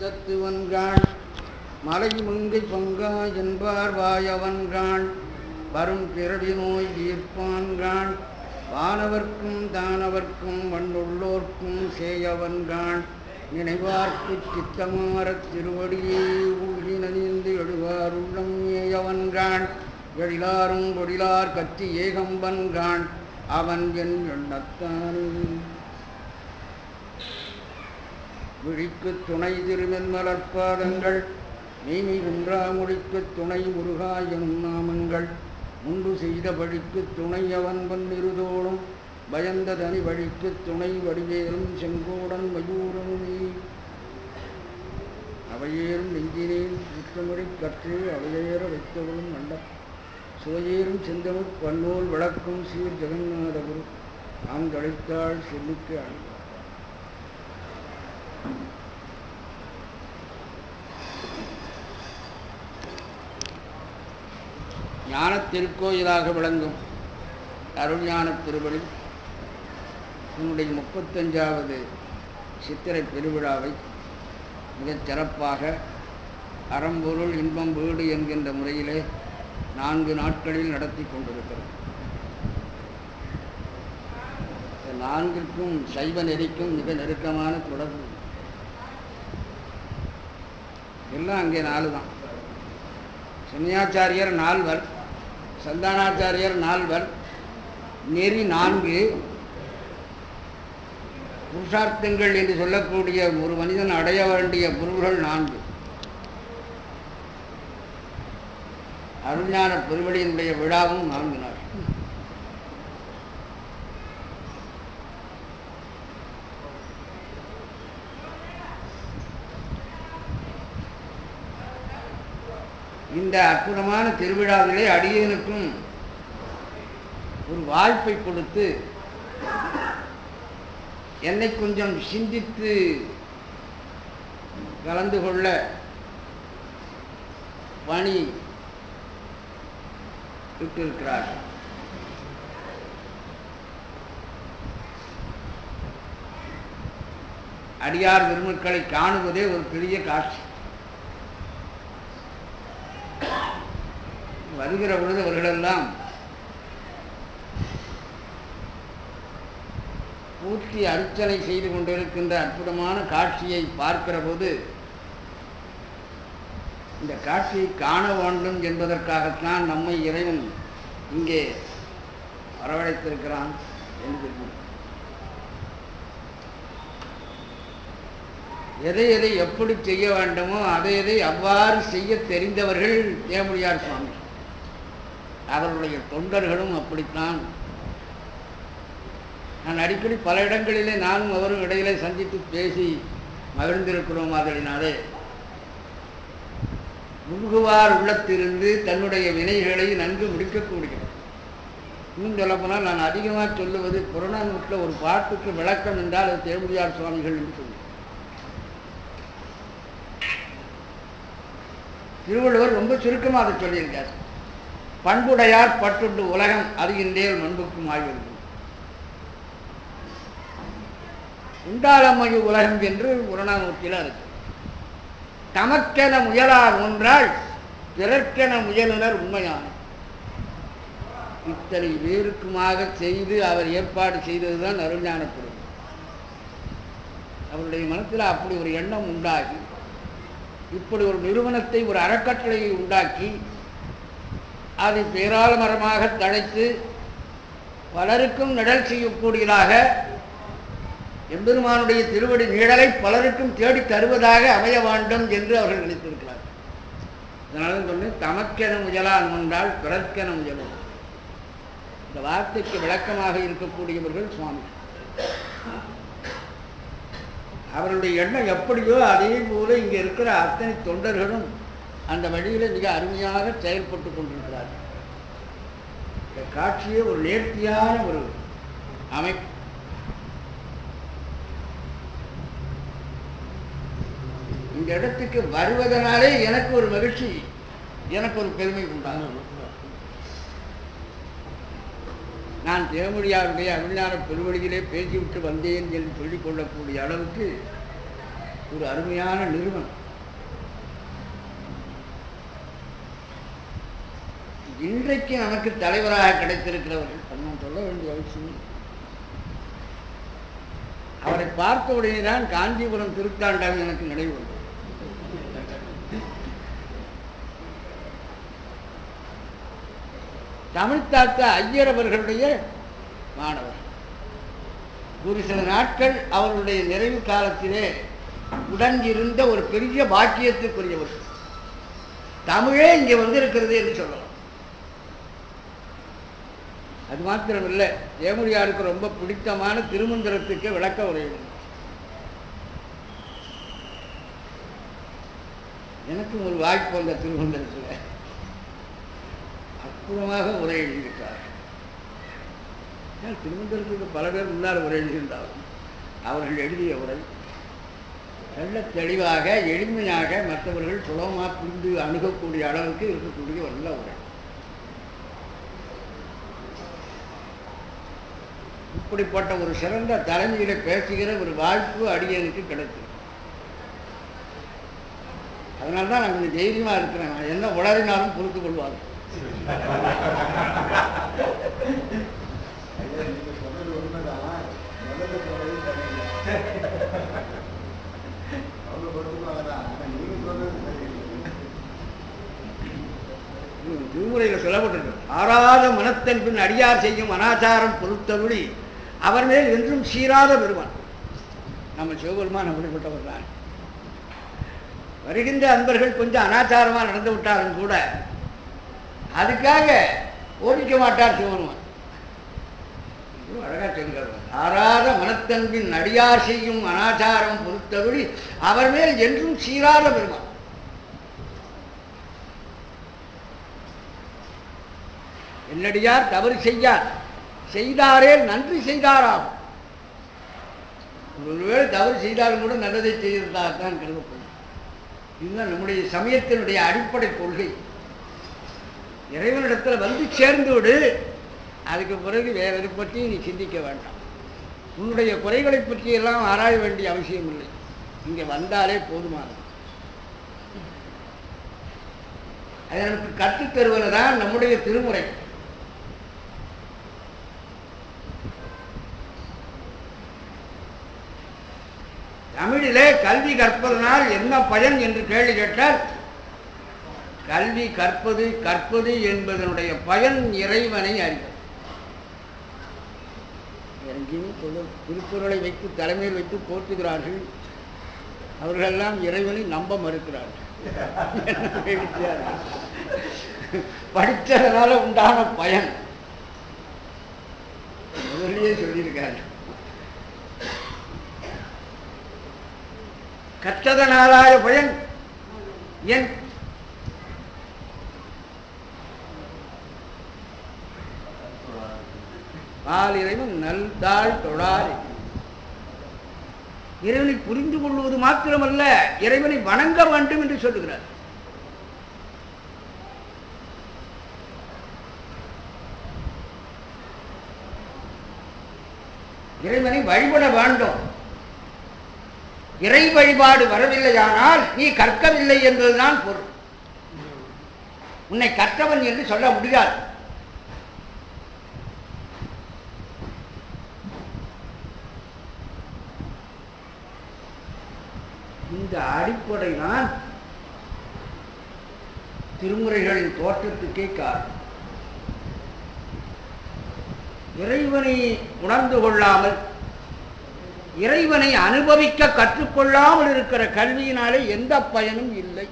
தத்துவன்கான் மலை மங்கை பங்கா என்பார் வாயவன்கான் வரும் பிறவி நோய் ஈர்ப்பான்கான் வானவர்க்கும் தானவர்க்கும் வண்டுள்ளோர்க்கும் சேயவன்கான் நினைவார்க்கு சித்தமாரத் திருவடியே ஊழி நனிந்து எழுவார் உள்ளம் ஏயவன்கான் எழிலாரும் பொழிலார் கத்தி ஏகம்பன்கான் அவன் என் எண்ணத்தானே விழிக்கு துணை திருமென்மலர்பாதங்கள் மெய்மை குன்றா மொழிக்கு துணை முருகா எனும் நாமங்கள் முன்பு செய்த வழிக்கு துணை அவன் பன்னிருதோடும் பயந்த தனி வழிக்கு துணை வடிவேலும் செங்கோடன் மயூரனுமே அவையேறும் நெஞ்சினேன் குற்றமுறை கற்று அவையேற வைத்தவளும் நல்ல சுவையேறும் செந்தமிழ் பன்னூல் விளக்கும் சீர் ஜெகநாதகுரு நாம் தழைத்தாள் செல்லுக்கு அழகு ஞான திருக்கோயிலாக விளங்கும் அருள்ஞான திருவடி உன்னுடைய 35வது சித்திரை பெருவிழாவை மிகச் சிறப்பாக அறம்பொருள் இன்பம் வீடு என்கின்ற முறையிலே 4 நாட்களில் நடத்தி கொண்டிருக்கிறோம். 4க்கும் சைவ நெறிக்கும் மிக நெருக்கமான தொடர்பு. எல்லாம் அங்கே 4 தான். சமயாச்சாரியர் 4வர், சந்தானாச்சாரியர் 4வர், நெறி 4, புருஷார்த்தங்கள் என்று சொல்லக்கூடிய ஒரு மனிதன் அடைய வேண்டிய பொருள்கள் 4. அருள்ஞான பெருவழியினுடைய விழாவும் 4 நாள். இந்த அற்புதமான திருவிழாவிலே அடியேனுக்கும் ஒரு வாய்ப்பை கொடுத்து என்னை கொஞ்சம் சிந்தித்து கலந்து கொள்ள பணி விட்டிருக்கிறார். அடியார் பெருமக்களை காணுவதே ஒரு பெரிய காட்சி. வருகிற பொழுது அவர்களெல்லாம் பூர்த்தி அர்ச்சனை செய்து கொண்டிருக்கின்ற அற்புதமான காட்சியை பார்க்கிற போது இந்த காட்சியை காண வேண்டும் என்பதற்காகத்தான் நம்மை இறைவன் இங்கே வரவழைத்திருக்கிறான் என்று எதை எதை எப்படி செய்ய வேண்டுமோ அதை அவ்வாறு செய்ய தெரிந்தவர்கள் தேமுடியார் சுவாமி. அவருடைய தொண்டர்களும் அப்படித்தான். நான் அடிக்கடி பல இடங்களிலே நானும் அவரும் இடையிலே சந்தித்து பேசி மகிழ்ந்திருக்கிறோம். அதனாலே முழுகுவார் உள்ளத்திலிருந்து தன்னுடைய வினைகளை நன்கு முடிக்கக்கூடியது. இன்னும் சொல்லப்போனால் நான் அதிகமாக சொல்லுவது புறநானூற்றில் ஒரு பாட்டுக்கு விளக்கம் என்றால் அது தேமுடியார் சுவாமிகள் என்று சொல்லுவேன். திருவள்ளுவர் ரொம்ப சுருக்கமாக அதை சொல்லியிருக்கார். பண்புடையார் பட்டுண்டு உலகம் அறிகின்றேல் மண்புக்கும் ஆய்வு உண்டாளமொழி உலகம் என்று புறநானூற்றில் இருக்கு. தமக்கென முயலார் ஒன்றால் பிறர்க்கென முயலுனர் உண்மையான. இத்தனை பேருக்குமாக செய்து அவர் ஏற்பாடு செய்ததுதான் அருள்ஞான பெருமை. அவருடைய மனத்தில் அப்படி ஒரு எண்ணம் உண்டாகி இப்படி ஒரு நிறுவனத்தை, ஒரு அறக்கட்டளையை உண்டாக்கி அதை பேராலமரமாக தழைத்து பலருக்கும் நிழல் செய்யக்கூடியதாக எம்பெருமானுடைய திருவடி நிழலை பலருக்கும் தேடி தருவதாக அமைய வேண்டும் என்று அவர்கள் நினைத்திருக்கிறார். அதனால சொன்ன தமக்கென முயலான் ஒன்றால் பிறர்க்கென முயலும். இந்த வார்த்தைக்கு விளக்கமாக இருக்கக்கூடியவர்கள் சுவாமி. அவருடைய எண்ணம் எப்படியோ அதே போல இங்கே இருக்கிற அத்தனை தொண்டர்களும் அந்த வழியில் மிக அருமையாக செயல்பட்டு கொண்டிருக்கிறார்கள். இந்த காட்சியே ஒரு நேர்த்தியான ஒரு அமைப்பு. இந்த இடத்துக்கு வருவதனாலே எனக்கு ஒரு மகிழ்ச்சி, எனக்கு ஒரு பெருமை உண்டாகும். நான் தேமுடியாருடைய அருஞான பெருவழியிலே பேசிவிட்டு வந்தேன் என்று சொல்லிக்கொள்ளக்கூடிய அளவுக்கு ஒரு அருமையான நிறுவனம். இன்றைக்கு நமக்கு தலைவராக கிடைத்திருக்கிறவர்கள் நான் சொல்ல வேண்டிய அவசியம். அவரை பார்த்த உடனே தான் காஞ்சிபுரம் திருத்தாண்டகம் எனக்கு நினைவு வந்தது. தமிழ்த்தாத்த ஐயர் அவர்களுடைய மாணவர். ஒரு சில நாட்கள் அவருடைய நிறைவு காலத்திலே உடனிருந்த ஒரு பெரிய பாக்கியத்துக்குரியவர். தமிழே இங்கே வந்திருக்கிறது என்று சொல்லலாம். அது மாத்திரமில்லை, தேமுடியாருக்கு ரொம்ப பிடித்தமான திருமந்திரத்துக்கு விளக்க உரை எழுதினார். எனக்கும் ஒரு வாய்ப்பு அந்த திருமந்திரத்தில் அற்புதமாக உரை எழுதியிருக்கிறார். திருமந்திரத்துக்கு பல பேர் முன்னால் உரை எழுதியிருந்தாலும் அவர்கள் எழுதிய உரை நல்ல தெளிவாக எளிமையாக மற்றவர்கள் சுலபமாக புரிந்து அணுகக்கூடிய அளவுக்கு இருக்கக்கூடிய ஒரு நல்ல உரை. இப்படிப்பட்ட ஒரு சிறந்த தலைமையில பேசுகிற ஒரு வாய்ப்பு அடியனுக்கு கிடைத்தது. அதனால்தான் நான் கொஞ்சம் தைரியமா இருக்கிறேன். நான் என்ன உளறினாலும் பொறுத்து கொள்வாங்க. திருமுறையில் சொல்லப்பட்டிருக்கு, ஆறாத மனத்தன் பின் அடியார் செய்யும் அனாச்சாரம் பொறுத்தபடி அவர் மேல் என்றும் சீராத பெருமான். நம்ம சிவபெருமான் அப்படிப்பட்டவர் தான். வருகின்ற அன்பர்கள் கொஞ்சம் அனாச்சாரமா நடந்து விட்டாலும் கூட அதுக்காக ஓடிக்க மாட்டார் சிவபெருமான். அழகா சொல்கிறார், ஆறாத மனத்தன்பின் அடியார் செய்யும் அனாச்சாரம் பொறுத்தபடி அவர் மேல் என்றும் சீராத பெருமான். என்னடியார் தவறு செய்யார், செய்தாரே நன்றி செய்தாராகும். ஒருவேளை தவறு செய்தாலும் கூட நல்லதை செய்திருந்தால்தான் கருதப்படும். இதுதான் நம்முடைய சமயத்தினுடைய அடிப்படை கொள்கை. இறைவனிடத்தில் வந்து சேர்ந்து விடு, அதுக்கு பிறகு வேற எதை பற்றியும் நீ சிந்திக்க வேண்டாம். உன்னுடைய குறைகளை பற்றி எல்லாம் ஆராய வேண்டிய அவசியம் இல்லை. இங்கே வந்தாலே போதுமானது. அதை நமக்கு கற்றுத்தருவதுதான் நம்முடைய திருமுறை. தமிழிலே கல்வி கற்பதனால் என்ன பயன் என்று கேள்வி கேட்டால், கல்வி கற்பது என்பதனுடைய பயன் இறைவனை அறிவது. திருக்குறளை வைத்து தலைமையில் வைத்து போற்றுகிறார்கள், அவர்களெல்லாம் இறைவனை நம்ப மறுக்கிறார்கள். படித்ததனால உண்டான பயன் முதலியே சொல்லியிருக்காரு. கற்றதனாலாய பயன் ஏன்? பால் இறைவன் நல்தாள் தொழார். இறைவனை புரிந்து கொள்வது மாத்திரமல்ல, இறைவனை வணங்க வேண்டும் என்று சொல்லுகிறார். இறைவனை வழிபட வேண்டும். இறை வழிபாடு வரவில்லையானால் நீ கற்கவில்லை என்பதுதான் பொருள். உன்னை கற்றவன் என்று சொல்ல முடியாது. இந்த அடிப்படை தான் திருமுறைகளின் தோற்றத்துக்கே காரணம். இறைவனை உணர்ந்து கொள்ளாமல், இறைவனை அனுபவிக்க கற்றுக்கொள்ளாமல் இருக்கிற கல்வியினாலே எந்த பயனும் இல்லை.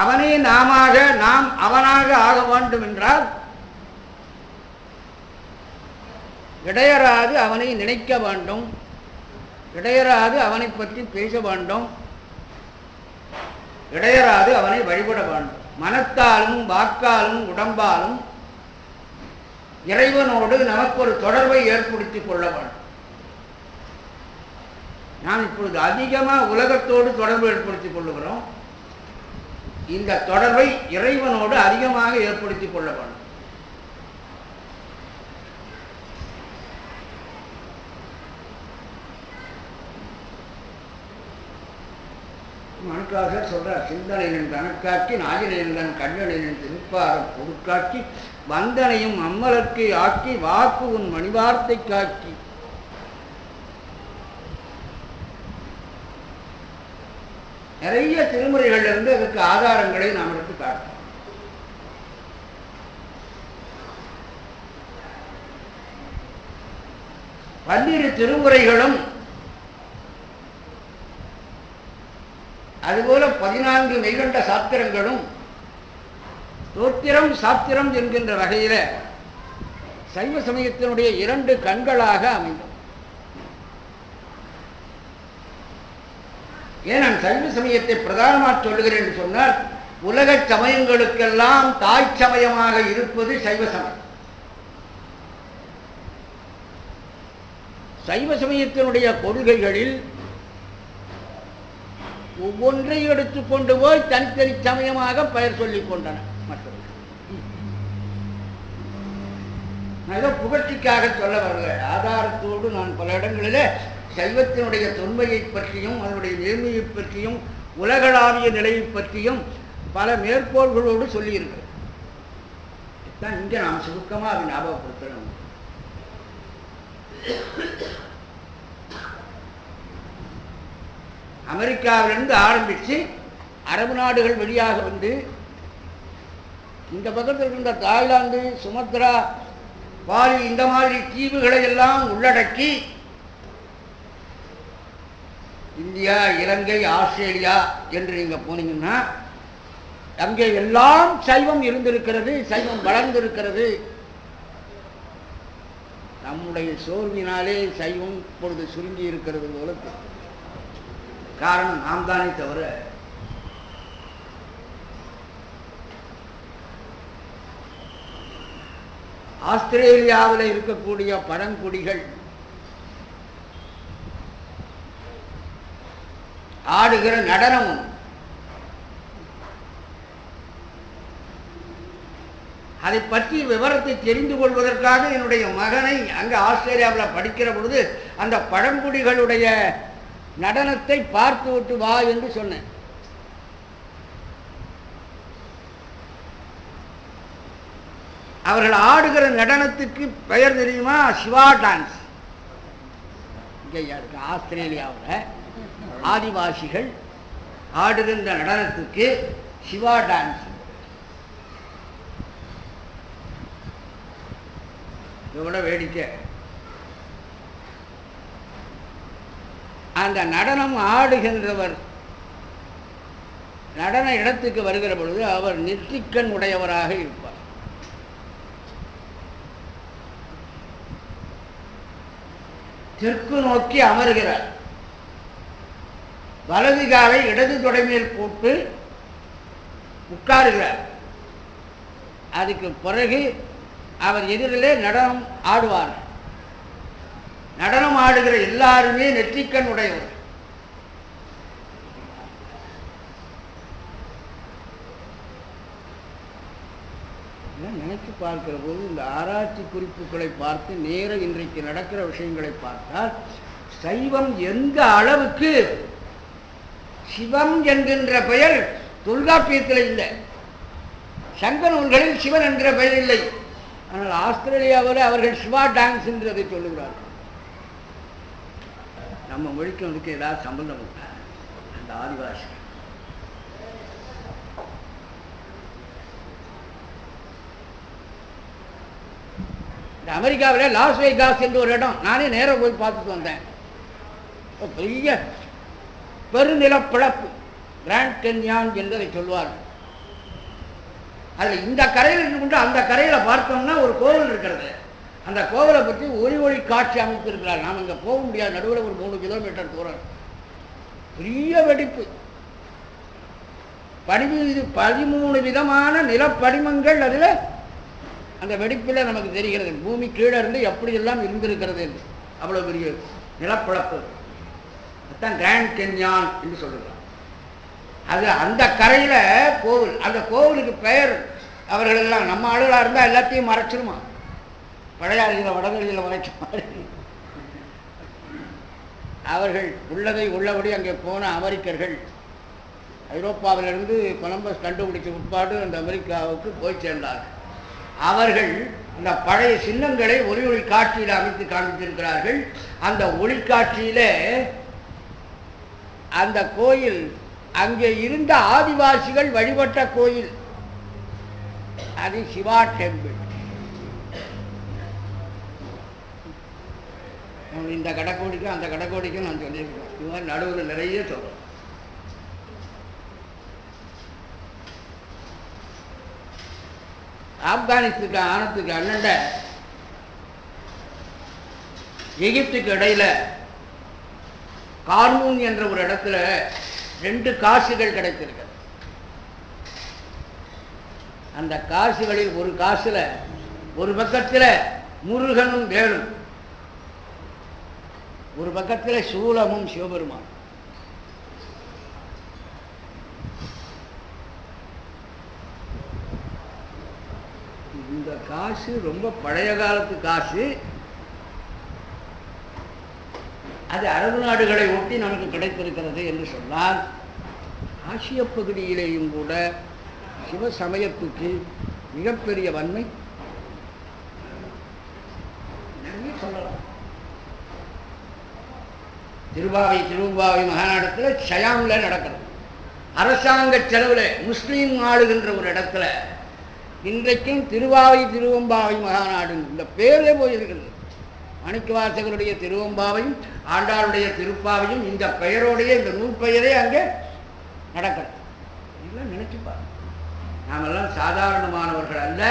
அவனே நாம் அவனாக ஆக வேண்டும் என்றால் இடையராது அவனை நினைக்க வேண்டும், இடையராது அவனை பற்றி பேச வேண்டும், இடையராது அவனை வழிபட வேண்டும். மனத்தாலும் வாக்காலும் உடம்பாலும் இறைவனோடு நமக்கு ஒரு தொடர்பை ஏற்படுத்திக் கொள்ள வேண்டும். நாம் இப்பொழுது அதிகமாக உலகத்தோடு தொடர்பு ஏற்படுத்திக் கொள்ளுகிறோம். இந்த தொடர்பை இறைவனோடு அதிகமாக ஏற்படுத்திக் கொள்ள வேண்டும். மனுக்காக சொல்றார், சிந்தனையின் தனக்காக்கி நாயினன் கண்ணனின் திருப்பாரம் பொருட்காக்கி வந்தனையும் அம்மலர்க்கு ஆக்கி வாக்கு உன் மணிவார்த்தை காக்கி. நிறைய திருமுறைகள் இருந்து அதற்கு ஆதாரங்களை நாம் எடுத்து காட்டலாம். பன்னிரு திருமுறைகளும் அதுபோல 14 மெய்கண்ட சாத்திரங்களும் தோத்திரம் சாத்திரம் என்கின்ற வகையில சைவ சமயத்தினுடைய 2 கண்களாக அமைந்தது. ஏன் நான் சைவ சமயத்தை பிரதானமாக சொல்லுகிறேன் என்று சொன்னால், உலக சமயங்களுக்கெல்லாம் தாய் சமயமாக இருப்பது சைவ சமயம். சைவ சமயத்தினுடைய கொள்கைகளில் ஒவ்வொன்றை எடுத்துக்கொண்டு போய் தனித்தனி சமயமாக பெயர் சொல்லிக் கொண்டன. மற்றவர்கள் நான் ஏதோ புகழ்ச்சிக்காக சொல்ல வரல, ஆதாரத்தோடு நான் பல இடங்களிலே சைவத்தினுடைய தொன்மையை பற்றியும் அதனுடைய நேர்மையை பற்றியும் உலகளாவிய நிலையை பற்றியும் பல மேற்கோள்களோடு சொல்லியிருக்கிறேன். தான் இங்கே நாம் சுருக்கமாக அதை ஞாபகப்படுத்தணும். அமெரிக்காவிலிருந்து ஆரம்பித்து அரபு நாடுகள் வழியாக வந்து இந்த பக்கத்தில் இருந்த தாய்லாந்து, சுமத்ரா, பாலி இந்த மாதிரி தீவுகளை எல்லாம் உள்ளடக்கி இந்தியா, இலங்கை, ஆஸ்திரேலியா என்று நீங்க போனீங்கன்னா அங்கே எல்லாம் சைவம் இருந்திருக்கிறது, சைவம் வளர்ந்திருக்கிறது. நம்முடைய சோர்வினாலே சைவம் இப்பொழுது சுருங்கி இருக்கிறது போல. காரணம் நாம் தானே தவிர ஆஸ்திரேலியாவில் இருக்கக்கூடிய பழங்குடிகள் ஆடுகிற நடனம் அதை பற்றி விவரத்தை தெரிந்து கொள்வதற்காக என்னுடைய மகனை அங்கே ஆஸ்திரேலியாவில் படிக்கிற பொழுது அந்த பழங்குடிகளுடைய நடனத்தை பார்த்து விட்டு வா என்று சொன்னேன். அவர்கள் ஆடுகிற நடனத்துக்கு பெயர் தெரியுமா? சிவா டான்ஸ். இங்கே இருக்கு ஆஸ்திரேலியாவில் ஆதிவாசிகள் ஆடுகின்ற நடனத்துக்கு சிவா டான்ஸ். இவ்வளோ வேடிக்கை. அந்த நடனம் ஆடுகின்றவர் நடன இடத்துக்கு வருகிற பொழுது அவர் நெற்றிக்கண் உடையவராக இருப்பார். தெற்கு நோக்கி அமர்கிறார். வலது காலை இடது தொடை மேல் போட்டு உட்காருகிறார். அதுக்கு பிறகு அவர் எதிரிலே நடனம் ஆடுவார். நடனம் ஆடுகிற எல்லாருமே நெற்றிக்கண் உடையவர். நினைத்து பார்க்கிற போது இந்த ஆராய்ச்சி குறிப்புகளை பார்த்து நேர இன்றைக்கு நடக்கிற விஷயங்களை பார்த்தால் சைவம் எந்த அளவுக்கு சிவம் என்கின்ற பெயர் தொல்காப்பியத்தில் இல்லை, சங்க நூல்களில் சிவன் என்கிற பெயர் இல்லை. ஆனால் ஆஸ்திரேலியாவில் அவர்கள் சிவா டான்ஸ் என்று அதை சொல்லுகிறார்கள். நம்ம மொழிக்கு அதுக்கு ஏதாவது சம்பந்தம் உண்டா? அந்த ஆதிவாசி இந்த அமெரிக்காவில் லாஸ் வேகாஸ் என்று ஒரு இடம், நானே நேராக போய் பார்த்துட்டு வந்தேன். பெரிய பெருநிலப்பிழப்பு, கிராண்ட் கேன்யான் என்று அதை சொல்வார்கள். அதில் இந்த கரையில் இருந்து அந்த கரையில் பார்த்தோம்னா ஒரு கோவில் இருக்கிறது. அந்த கோவிலை பற்றி ஒளி காட்சி அமைத்திருக்கிறார். நாம் இங்கே போக முடியாது, நடுவில் ஒரு 3 கிலோமீட்டர் தூரம். பெரிய வெடிப்பு, 13 விதமான நிலப்படிமங்கள் அதில் அந்த வெடிப்பில் நமக்கு தெரிகிறது. பூமி கீழே இருந்து எப்படியெல்லாம் இருந்திருக்கிறது என்று. அவ்வளோ பெரிய நிலப்பழப்பு. அதுதான் கிராண்ட் கென்யான் என்று சொல்லுறாங்க. அது அந்த கரையில் கோவில். அந்த கோவிலுக்கு பெயர் அவர்கள் எல்லாம் நம்ம ஆளுகளாக இருந்தால் எல்லாத்தையும் மறைச்சிருமா, பழையாளியில் வடமொழியில் மறைச்ச மாதிரி. அவர்கள் உள்ளதை உள்ளபடி அங்கே போன அமெரிக்கர்கள் ஐரோப்பாவிலிருந்து கொலம்பஸ் கண்டுபிடிச்ச உட்பாடு அந்த அமெரிக்காவுக்கு போய் சேர்ந்தார்கள். அவர்கள் இந்த பழைய சின்னங்களை ஒளி காட்சியில் அமைத்து காண்பித்திருக்கிறார்கள். அந்த ஒளிக்காட்சியில அந்த கோயில் அங்கே இருந்த ஆதிவாசிகள் வழிபட்ட கோயில், அது சிவா டெம்பிள். இந்த கடக்கோடிக்கும் அந்த கடக்கோடிக்கும் நான் சொல்லியிருக்கேன். இது மாதிரி நடுவில் நிறைய சொல்றோம். ஆப்கானிஸ்துக்கு ஆனத்துக்கு அண்ணண்ட எகிப்துக்கு இடையில கார்மூன் என்ற ஒரு இடத்துல 2 காசுகள் கிடைத்திருக்கு. அந்த காசுகளில் ஒரு காசுல ஒரு பக்கத்தில் முருகனும் வேலும், ஒரு பக்கத்தில் சூலமும் சிவபெருமான். இந்த காசு ரொம்ப பழைய காலத்து காசு. அது அரபு நாடுகளை ஒட்டி நமக்கு கிடைத்திருக்கிறது என்று சொன்னால், ஆசிய பகுதியிலேயும் கூட சிவ சமயத்துக்கு மிகப்பெரிய வன்மை நிறைய சொல்லலாம். திருவாவை மகாநாடத்தில் ஷயாமில் நடக்கிறது. அரசாங்க செலவில் முஸ்லீம் ஆளுகின்ற ஒரு இடத்துல இன்றைக்கும் திருவம்பாவை மகாநாடு இந்த பேரே போயிருக்கிறது. மாணிக்கவாசகருடைய திருவம்பாவையும் ஆண்டாளுடைய திருப்பாவையும் இந்த பெயரோடைய இந்த நூல் பெயரே அங்கே நடக்கிறது. இதெல்லாம் நினைச்சுப்பார். நாமெல்லாம் சாதாரணமானவர்கள் அல்ல.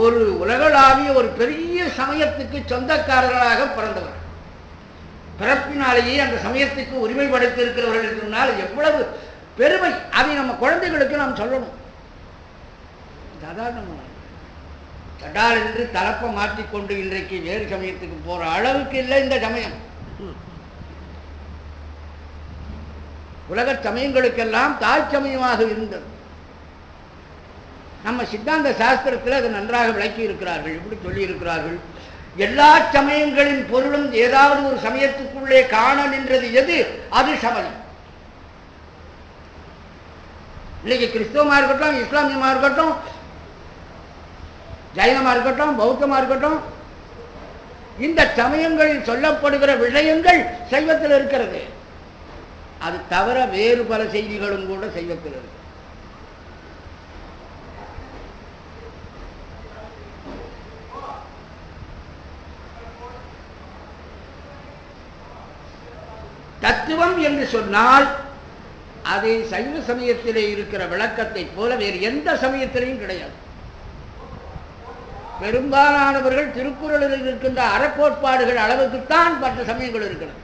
ஒரு உலகளாவிய ஒரு பெரிய சமயத்துக்கு சொந்தக்காரர்களாக பிறந்தவர்கள். பிறப்பினாலேயே அந்த சமயத்துக்கு உரிமை படைத்திருக்கிறவர்கள் சொன்னால் எவ்வளவு பெருமை. அதை நம்ம குழந்தைகளுக்கு நாம் சொல்லணும். சாதாரணமான தடால் என்று தலப்பை மாற்றிக்கொண்டு இன்றைக்கு வேறு சமயத்துக்கு போற அளவுக்கு இல்லை இந்த சமயம். உலக சமயங்களுக்கெல்லாம் தாய் சமயமாக இருந்தது. நம்ம சித்தாந்த சாஸ்திரத்தில் அதை நன்றாக விளக்கி இருக்கிறார்கள். எப்படி சொல்லி இருக்கிறார்கள்? எல்லா சமயங்களின் பொருளும் ஏதாவது ஒரு சமயத்துக்குள்ளே காண நின்றது எது? அது சமயம். இன்னைக்கு கிறிஸ்தவமா இருக்கட்டும், இஸ்லாமியமா இருக்கட்டும், ஜைனமா இருக்கட்டும், பௌத்தமா இருக்கட்டும், இந்த சமயங்களில் சொல்லப்படுகிற விஷயங்கள் சைவத்தில் இருக்கிறது. அது தவிர வேறு பல செய்திகளும் கூட சைவத்தில் இருக்கு. தத்துவம் என்று சொன்னால் அது சைவ சமயத்திலே இருக்கிற விளக்கத்தை போல வேறு எந்த சமயத்திலையும் கிடையாது. பெரும்பாலானவர்கள் திருக்குறளில் இருக்கின்ற அறக்கோட்பாடுகள் அளவுக்குத்தான் மற்ற சமயங்கள் இருக்கிறது.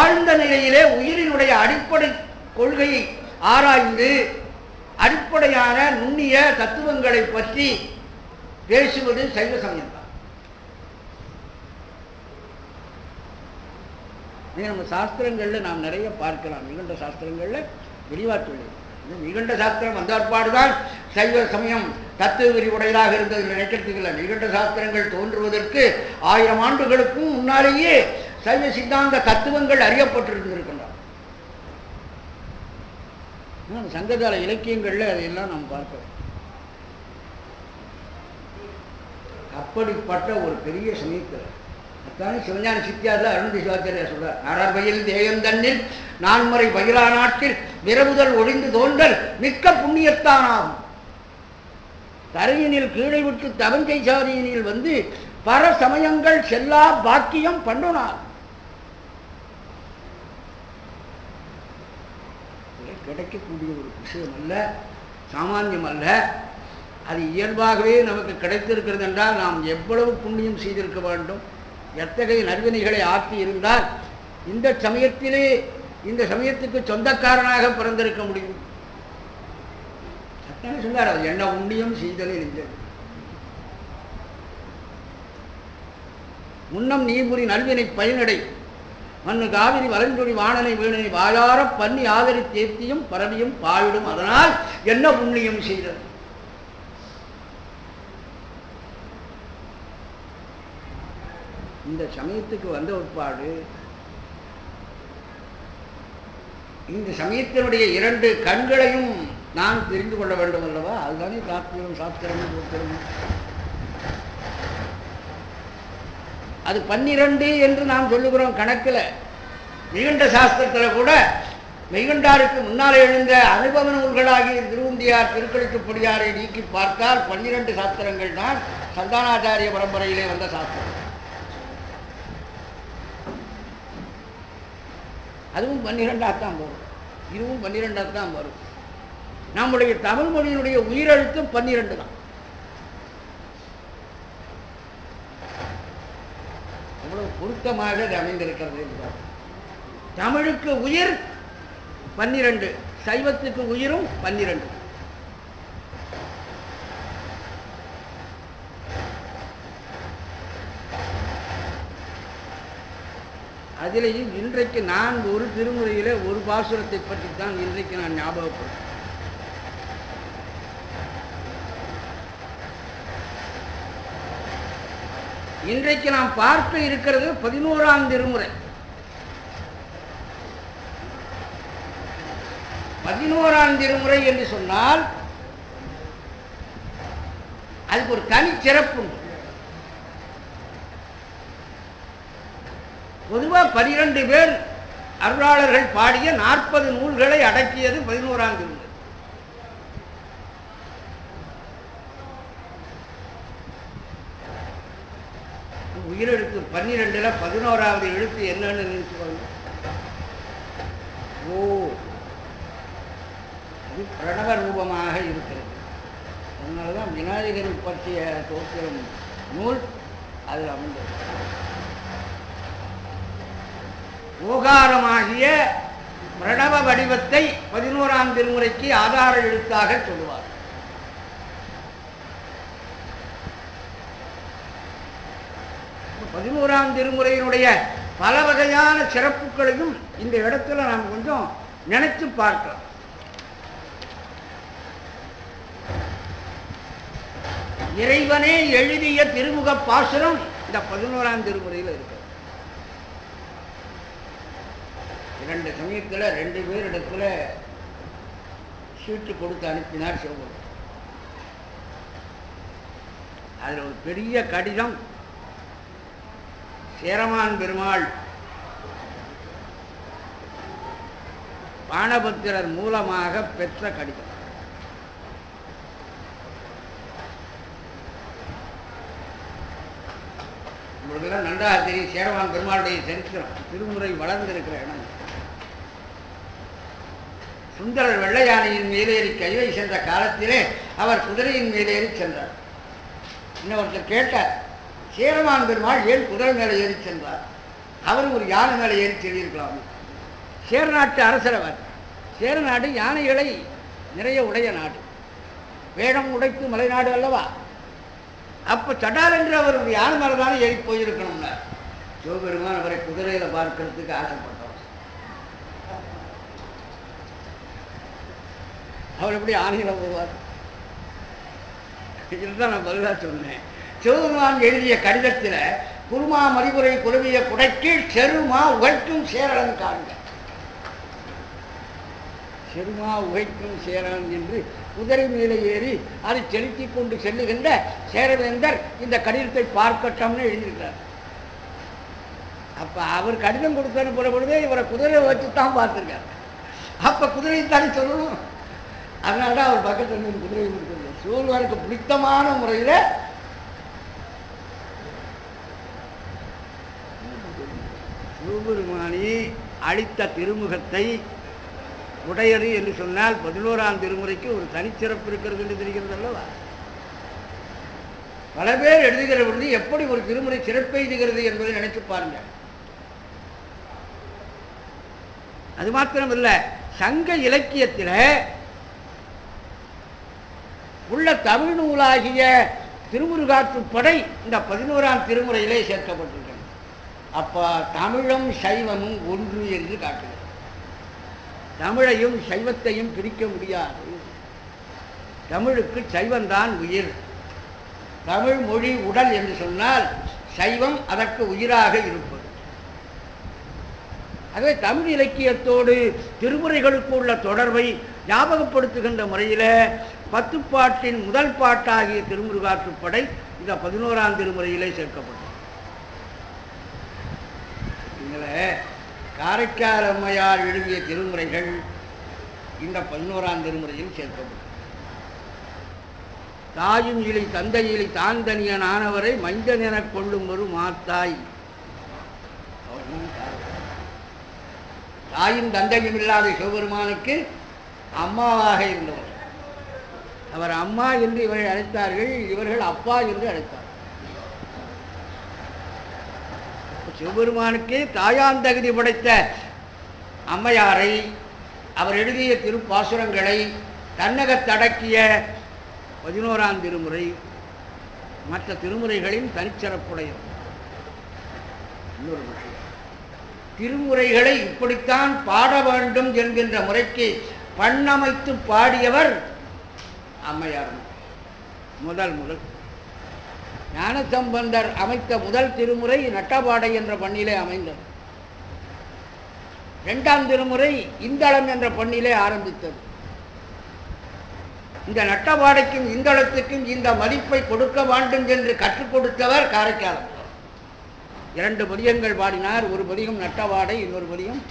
ஆழ்ந்த நிலையிலே உயிரினுடைய அடிப்படை கொள்கையை ஆராய்ந்து அடிப்படையான நுண்ணிய தத்துவங்களை பற்றி பேசுவது சைவ சமயம்தான். நம்ம சாஸ்திரங்கள்ல நாம் நிறைய பார்க்கலாம். நிகண்ட சாஸ்திரங்கள்ல விரிவா சொல்லி, நிகண்ட சாஸ்திரம் வந்தாற்பாடுதான் சைவ சமயம் தத்துவ விரிவுடையதாக இருந்தது நினைக்கிறதுக்கு இல்லை. நிகண்ட சாஸ்திரங்கள் தோன்றுவதற்கு 1000 ஆண்டுகளுக்கும் முன்னாலேயே சைவ சித்தாந்த தத்துவங்கள் அறியப்பட்டிருந்திருக்கின்றன. சங்ககால இலக்கியங்கள்ல அதையெல்லாம் நாம் பார்க்கிறோம். அப்படிப்பட்ட ஒரு பெரிய சமயத்தில் அத்தானே சிவஞான சித்தியாரில் அருண் சிவாச்சாரியா சொல்றார், நரபயில் தேயம் தன்னில் நான்மறை பயிலா நாட்டில் விரவுதல் ஒழிந்து தோன்றல் மிக்க புண்ணியத்தானாகும். தரையினில் கீழே விட்டு தவஞ்சை சாதியினில் வந்து பர சமயங்கள் செல்லா பாக்கியம் பண்ணுனார். கிடைக்கக்கூடிய ஒரு விஷயம் அல்ல, சாமானியம் அல்ல. அது இயல்பாகவே நமக்கு கிடைத்திருக்கிறது என்றால் நாம் எவ்வளவு புண்ணியம் செய்திருக்க வேண்டும், எத்தகைய நற்வினைகளை ஆக்கி இருந்தால் இந்த சமயத்திலே இந்த சமயத்துக்கு சொந்தக்காரனாக பிறந்திருக்க முடியும். அத்தனை சொன்னார், அது என்ன புண்ணியம் செய்தலே இருந்தது. முன்னம் நீபுரி நல்வினை பயனடை மண்ணு காவிரி வலஞ்சொடி வாணனை வீணனை வாயார பன்னி ஆதரி தேர்த்தியும் பரவியும் பாவிடும் அதனால் என்ன புண்ணியம் செய்தது. இந்த சமயத்துக்கு வந்த உட்பாடு இந்த சமயத்தினுடைய 2 கண்களையும் நான் தெரிந்து கொள்ள வேண்டும் அல்லவா? அதுதானே தாத்வியம் சாஸ்திரமும் சூத்திரமும். அது 12 என்று நாம் சொல்லுகிறோம் கணக்கில். மெய்கண்ட சாஸ்திரத்தில் கூட மெய்கண்டாருக்கு முன்னாலே எழுந்த அனுபவ நூல்களாகிய திருவுந்தியார் திருக்கழித்துப்படியாரை நீக்கி பார்த்தால் 12 சாஸ்திரங்கள் தான் சந்தானாச்சாரிய பரம்பரையிலே வந்த சாஸ்திரம். அதுவும் 12ஆகத்தான் வரும், இதுவும் 12ஆகத்தான் வரும். நம்முடைய தமிழ் மொழியினுடைய உயிரெழுத்தும் 12 தான். எவ்வளவு பொருத்தமாக அது அமைந்திருக்கிறது என்றால் தமிழுக்கு உயிர் 12, சைவத்துக்கு உயிரும் 12. அதிலேயும் இன்றைக்கு நான் ஒரு திருமுறையில ஒரு பாசுரத்தை பற்றி தான் இன்றைக்கு நான் ஞாபகப்படுறேன். இன்றைக்கு நாம் பார்க்க இருக்கிறது 11ஆம் திருமுறை. 11ஆம் திருமுறை என்று சொன்னால் அதுக்கு ஒரு தனி சிறப்பு உண்டு. பொதுவாக 12 பேர் அருளாளர்கள் பாடிய 40 நூல்களை அடக்கியது 11ஆம் திருமுறை. உயிரெழுத்து 12ல் 11வது எழுத்து என்னன்னு நினைச்சுக்கோங்க. ஓ, அது பிரணவ ரூபமாக இருக்கிறது. அதனாலதான் விநாயகரை பற்றிய தோற்றம் நூல் அதில் அமைந்தது. ஓகாரமாகிய பிரணவ வடிவத்தை 11ஆம் திருமுறைக்கு ஆதார எழுத்தாக சொல்லுவார். பதினோராம் திருமுறையினுடைய பல வகையான சிறப்புகளையும் இந்த இடத்துல நாம் கொஞ்சம் நினைச்சு பார்க்கலாம். இறைவனே எழுதிய திருமுக பாசுரம் இந்த 11ஆம் திருமுறையில் இருக்கு. 2 சமயத்தில் 2 பேரிடத்துல சீட்டு கொடுத்து அனுப்பினார் சிவபெருமான். அதில் ஒரு பெரிய கடிதம் சேரமான் பெருமாள் பாணபத்திரர் மூலமாக பெற்ற கடிதம். உங்களுக்கெல்லாம் நன்றாக தெரியும் சேரமான் பெருமாளுடைய சரித்திரம். திருமுறை வளர்ந்திருக்கிற இடம். சுந்தரர் வெள்ளையானையின் மேலேறி கைவை சென்ற காலத்திலே அவர் குதிரையின் மேலேறி சென்றார். இன்னொருத்தர் கேட்டார், சேரமான் பெருமாள் ஏன் குதிரை மேலே ஏறி சென்றார்? அவரும் ஒரு யானை மேலே ஏறி செல்லியிருக்கலாம். சேரநாட்டு அரசரவர். சேரநாடு யானைகளை நிறைய உடைய நாடு, வேடம் உடைத்து மலைநாடு அல்லவா. அப்போ சடால் என்று அவர் ஒரு யானை மேலே தானே ஏறி போயிருக்கணும்னா சிவபெருமான் அவரை குதிரையில பார்க்கறதுக்கு ஆசைப்பட்டார். அவர் எப்படி ஆணையில போவார்? இதுதான் நான் பதிலாக சொன்னேன். சிவபெருமான் எழுதிய கடிதத்தில் குருமா மறிவுரை குருவிய குடைக்கீழ் செருமா உகைக்கும் சேரலன் காண்க. செருமா உகைக்கும் சேரலன் என்று குதிரை மேலே ஏறி அதை செலுத்தி கொண்டு செல்லுகின்ற சேரவேந்தர் இந்த கடிதத்தை பார்க்கட்டும்னு எழுதியிருக்கிறார். அப்ப அவர் கடிதம் கொடுத்தனு போற பொழுதே இவரை குதிரை வச்சுத்தான் பார்த்திருக்காரு. அப்ப குதிரைத்தானே சொல்லணும். அதனால்தான் அவர் பக்கத்தில் குதிரை கொடுக்கிறது. சிவபெருமானுக்கு பிடித்தமான முறையில் சிவபெருமானி அளித்த திருமுகத்தை உடையது என்று சொன்னால் 11ஆம் திருமுறைக்கு ஒரு தனிச்சிறப்பு இருக்கிறது என்று தெரிகிறது அல்லவா. பல பேர் எழுதுகிற பொழுது எப்படி ஒரு திருமுறை சிறப்பெய்துகிறது என்பதை நினைத்து பாருங்க. அது மாத்திரமல்ல, சங்க இலக்கியத்தில் உள்ள தமிழ் நூலாகிய திருமுருகாற்றுப்படை இந்த 11ஆம் திருமுறையிலே சேர்க்கப்பட்டிருக்கிறது. அப்ப தமிழும் சைவமும் ஒன்று என்று காட்டுகிறது. தமிழையும் சைவத்தையும் பிரிக்க முடியாது. தமிழுக்கு சைவம்தான் உயிர். தமிழ் மொழி உடல் என்று சொன்னால் சைவம் அதற்கு உயிராக இருப்பது. ஆகவே தமிழ் இலக்கியத்தோடு திருமுறைகளுக்கு உள்ள தொடர்பை ஞாபகப்படுத்துகின்ற முறையில் 10 பாட்டின் முதல் பாட்டாகிய திருமுருகாற்றுப்படை இந்த 11ஆம் திருமுறையிலே சேர்க்கப்பட்டது. காரைக்கால் அம்மையார் எழுதிய திருமுறைகள் இந்த 11ஆம் திருமுறையில் சேர்க்கப்பட்டது. தாயும் இலை தந்தை இலை தான் தனியன் ஆனவரை மஞ்சள் எனக் கொள்ளும் ஒரு மாத்தாய். தாயும் தந்தையும் இல்லாத சிவபெருமானுக்கு அம்மாவாக இருந்தவர். அவர் அம்மா என்று இவர்கள் அழைத்தார்கள், இவர்கள் அப்பா என்று அழைத்தார்கள். சிவபெருமானுக்கு தாயாந்தகுதி படைத்த அம்மையாரை, அவர் எழுதிய திருப்பாசுரங்களை தன்னகத்தடக்கிய 11ஆம் திருமுறை மற்ற திருமுறைகளின் தனிச்சிறப்புடையது. இன்னொரு விஷயம், திருமுறைகளை இப்படித்தான் பாட வேண்டும் என்கின்ற முறைக்கு பண்ணமைத்து பாடியவர் அம்மையார். முதல் ஞானசம்பந்தர் அமைத்த முதல் திருமுறை நட்டபாடை என்ற பண்ணிலே அமைந்தது. 2ஆம் திருமுறை இந்தளம் என்ற பண்ணிலே ஆரம்பித்தது. இந்த நட்டபாடைக்கும் இந்தளத்துக்கும் இந்த மதிப்பை கொடுக்க வேண்டும் என்று கற்றுக் கொடுத்தவர் காரைக்கால். 2 பதிகங்கள் பாடினார். ஒரு பதிகம் நட்டபாடை, இன்னொரு பதிகம்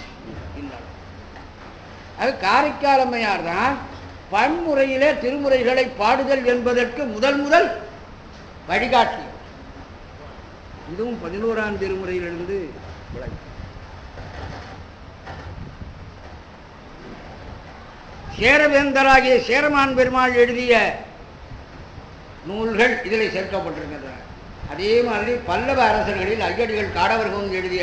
இந்தளம். அது காரைக்கால் அம்மையார் தான் பன்முறையிலே திருமுறைகளை பாடுதல் என்பதற்கு முதல் வழிகாட்டி. இதுவும் 11ஆம் திருமுறையிலிருந்து விளக்கு. சேரவேந்தராகிய சேரமான் பெருமாள் எழுதிய நூல்கள் இதில் சேர்க்கப்பட்டிருக்கின்றன. அதே மாதிரி பல்லவ அரசர்களில் ஐயடிகள் காடவர்கோன் எழுதிய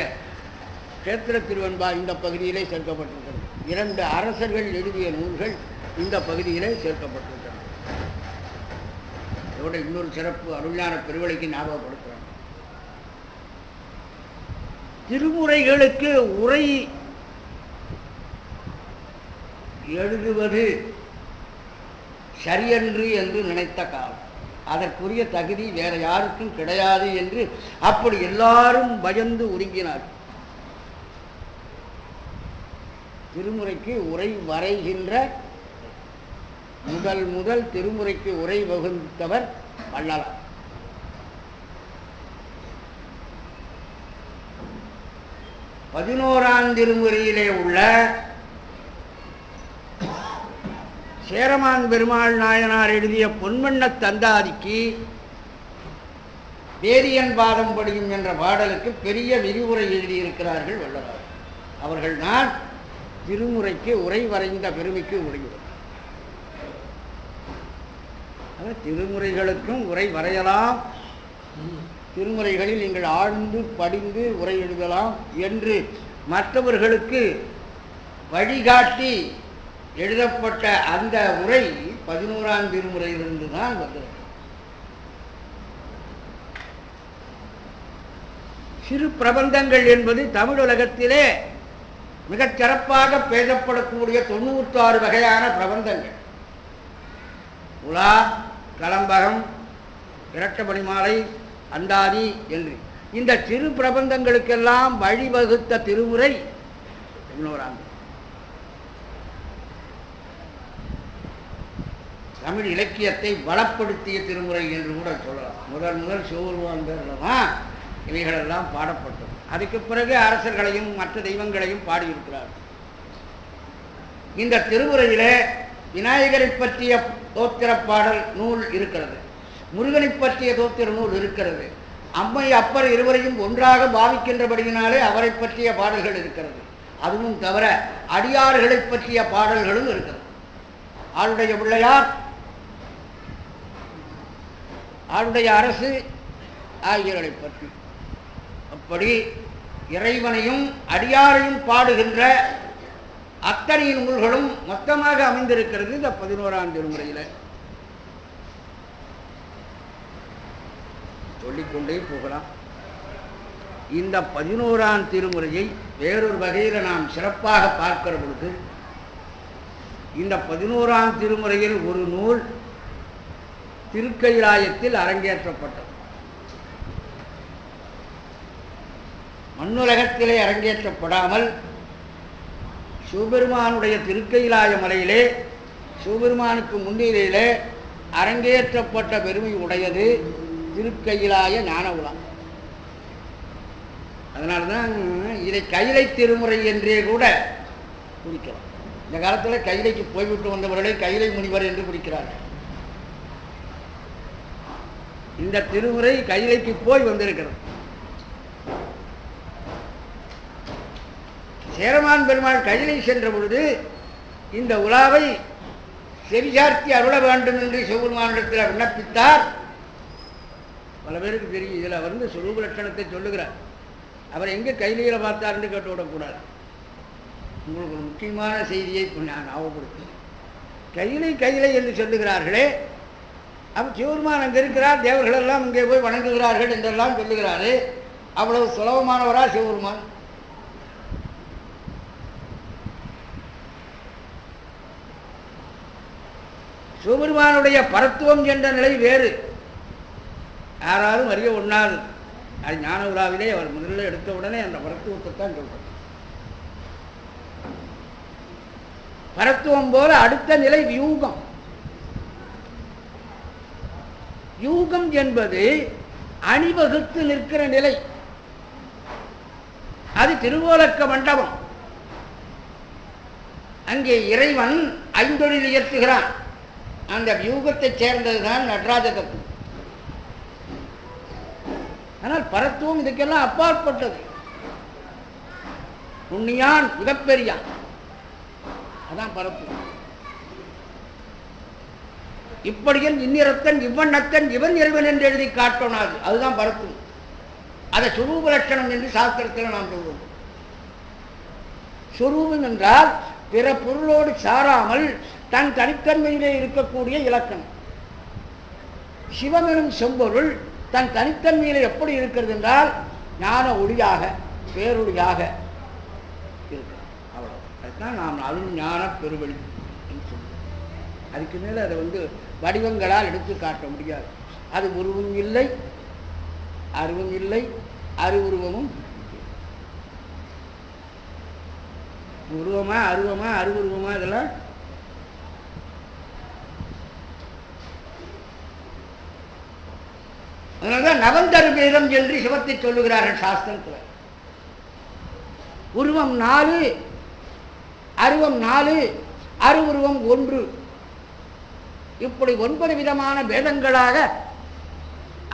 கேத்திர திருவெண்பா இந்த பகுதியிலே சேர்க்கப்பட்டிருக்கிறது. 2 அரசர்கள் எழுதிய நூல்கள் இந்த பகுதியிலே சேர்க்கப்பட்டிருக்கிறது. இதோட இன்னொரு சிறப்பு அருள்ஞான பெருவழிக்கு ஞாபகப்படுத்துகிறாங்க. திருமுறைகளுக்கு உரை எழுதுவது சரியன்று என்று நினைத்த காலம், அதற்குரிய தகுதி வேற யாருக்கும் கிடையாது என்று அப்படி எல்லாரும் பயந்து ஒதுங்கினார். திருமுறைக்கு உரை வரைகின்ற முதல் திருமுறைக்கு உரை வகுத்தவர் வள்ளலார். பதினோராம் திருமுறையிலே உள்ள சேரமான் பெருமாள் நாயனார் எழுதிய பொன்வண்ணத் தந்தாதிக்கு வேரியன் பாதம் படியும் என்ற பாடலுக்கு பெரிய விரிவுரை எழுதியிருக்கிறார்கள் வள்ளலார். அவர்கள் தான் திருமுறைக்கு உரை வரைந்த பெருமைக்கு உடையவர். திருமுறைகளுக்கும் உரை வரையலாம், திருமுறைகளில் நீங்கள் ஆழ்ந்து படிந்து உரை எழுதலாம் என்று மற்றவர்களுக்கு வழிகாட்டி எழுதப்பட்ட அந்த உரை 11ஆம் திருமுறையிலிருந்து தான் வந்தது. சிறு பிரபந்தங்கள் என்பது தமிழுலகத்திலே மிகச் சிறப்பாக பேசப்படக்கூடிய 96 வகையான பிரபந்தங்கள். உலா, கலம்பகம், இரட்டபடிமாலை, அந்தாதி என்று இந்த சிறு பிரபந்தங்களுக்கெல்லாம் வழிவகுத்த திருமுறை 11ஆம். தமிழ் இலக்கியத்தை வளப்படுத்திய திருமுறை என்று கூட சொல்லலாம். முதல் சிவபெருமான் பேரில் தான் இவைகளெல்லாம் பாடப்பட்டது. அதுக்கு பிறகு அரசர்களையும் மற்ற தெய்வங்களையும் பாடியிருக்கிறார். இந்த திருமுறையிலே விநாயகரை பற்றிய தோத்திர பாடல் நூல் இருக்கிறது, முருகனை பற்றிய தோத்திர நூல் இருக்கிறது, அம்மை அப்பர் இருவரையும் ஒன்றாக பாவிக்கின்றபடியினாலே அவரை பற்றிய பாடல்கள் இருக்கிறது. அதுவும் தவிர அடியார்களை பற்றிய பாடல்களும் இருக்கிறது. ஆளுடைய பிள்ளையார், ஆளுடைய அரசு ஆகியோரை பற்றி அப்படி இறைவனையும் அடியாரையும் பாடுகின்ற அத்தனை நூல்களும் மொத்தமாக அமைந்திருக்கிறது இந்த 11ஆம் திருமுறையில். சொல்லிக்கொண்டே போகலாம். இந்த 11ஆம் திருமுறையை வேறொரு வகையில் நாம் சிறப்பாக பார்க்கிற பொழுது, இந்த 11ஆம் திருமுறையில் ஒரு நூல் திருக்கைலாயத்தில் அரங்கேற்றப்பட்டது. மண்ணுலகத்திலே அரங்கேற்றப்படாமல் சிவபெருமானுடைய திருக்கைலாய மலையிலே சிவபெருமானுக்கு முன்னிலையிலே அரங்கேற்றப்பட்ட பெருமை உடையது திருக்கைலாய ஞான உலா. அதனால்தான் இதை கைலை திருமுறை என்றே கூட குறிக்கலாம். இந்த காலத்தில் கைலைக்கு போய்விட்டு வந்தவர்களை கைலை முனிவர் என்று குறிக்கிறார்கள். இந்த திருமுறை கைலைக்கு போய் வந்திருக்கிறது. சேரமான் பெருமாள் கைலை சென்ற பொழுது இந்த உலாவை செவிசார்த்தி அருள வேண்டும் என்று சிவபெருமானிடத்தில் விண்ணப்பித்தார். பல பேருக்கு தெரியும். இதில் வந்து சுரூப லட்சணத்தை சொல்லுகிறார். அவர் எங்கே கைலையில் பார்த்தார்ன்னு கேட்டு விடக்கூடாது. உங்களுக்கு ஒரு முக்கியமான செய்தியை நான் ஞாபகப்படுத்துகிறேன். கைலை கைலை என்று சொல்லுகிறார்களே, அப்போ சிவபெருமான் அங்கே இருக்கிறார், தேவர்கள் எல்லாம் இங்கே போய் வணங்குகிறார்கள் என்றெல்லாம் சொல்லுகிறாரு. அவ்வளவு சுலபமானவரா சிவபெருமான்? சிவபெருமானுடைய பரத்துவம் என்ற நிலை வேறு, யாராலும் அறிய ஒண்ணாது. அது ஞான உலாவிலே அவர் முதல்ல எடுத்த உடனே அந்த பரத்துவத்தை தான் சொல்றார். பரத்துவம் போல அடுத்த நிலை வியூகம். யூகம் என்பது அணிவகுத்து நிற்கிற நிலை. அது திருவோலக்க மண்டபம். அங்கே இறைவன் ஐந்தொழில் இயற்றுகிறான். அந்த வியூகத்தை சேர்ந்ததுதான் நடராஜ தத்துவம். ஆனால் பரத்துவம் இதுக்கெல்லாம் அப்பாற்பட்டது. உண்ணியான் மிகப்பெரியான், அதான் பரத்துவம். இப்படியன் இன்னிறத்தன் இவ்வண்ணத்தன் இவன் இறைவன் என்று எழுதி காட்டோனாது, அதுதான் பரத்துவம். அதை சுரூப லட்சணம் என்று சாஸ்திரத்தில் நாம் சொல்வோம். சுரூபம் என்றால் பிற பொருளோடு சாராமல் தன் தனித்தன்மையிலே இருக்கக்கூடிய இலக்கணம். சிவமெனும் செம்பொருள் தன் தனித்தன்மையிலே எப்படி இருக்கிறது என்றால் ஞான ஒளியாக பேரொளியாக இருக்கிறது. அவ்வளோ. அதுதான் நாம் அருள் ஞான பெருவெளி என்று சொல்லுவோம். அதுக்கு மேலே அதை வந்து வடிவங்களால் எடுத்து காட்ட முடியாது. அது உருவம் இல்லை, அருவம் இல்லை, அருவுருவமும். உருவமா அருவமா அருவுருவமா இதெல்லாம் அதனால்தான் நவந்தரு வேதம் என்று சிவத்தை சொல்லுகிறார்கள் சாஸ்திரத்தில். உருவம் 4, அருவம் 4, அருவுருவம் 1. இப்படி 9 விதமான வேதங்களாக.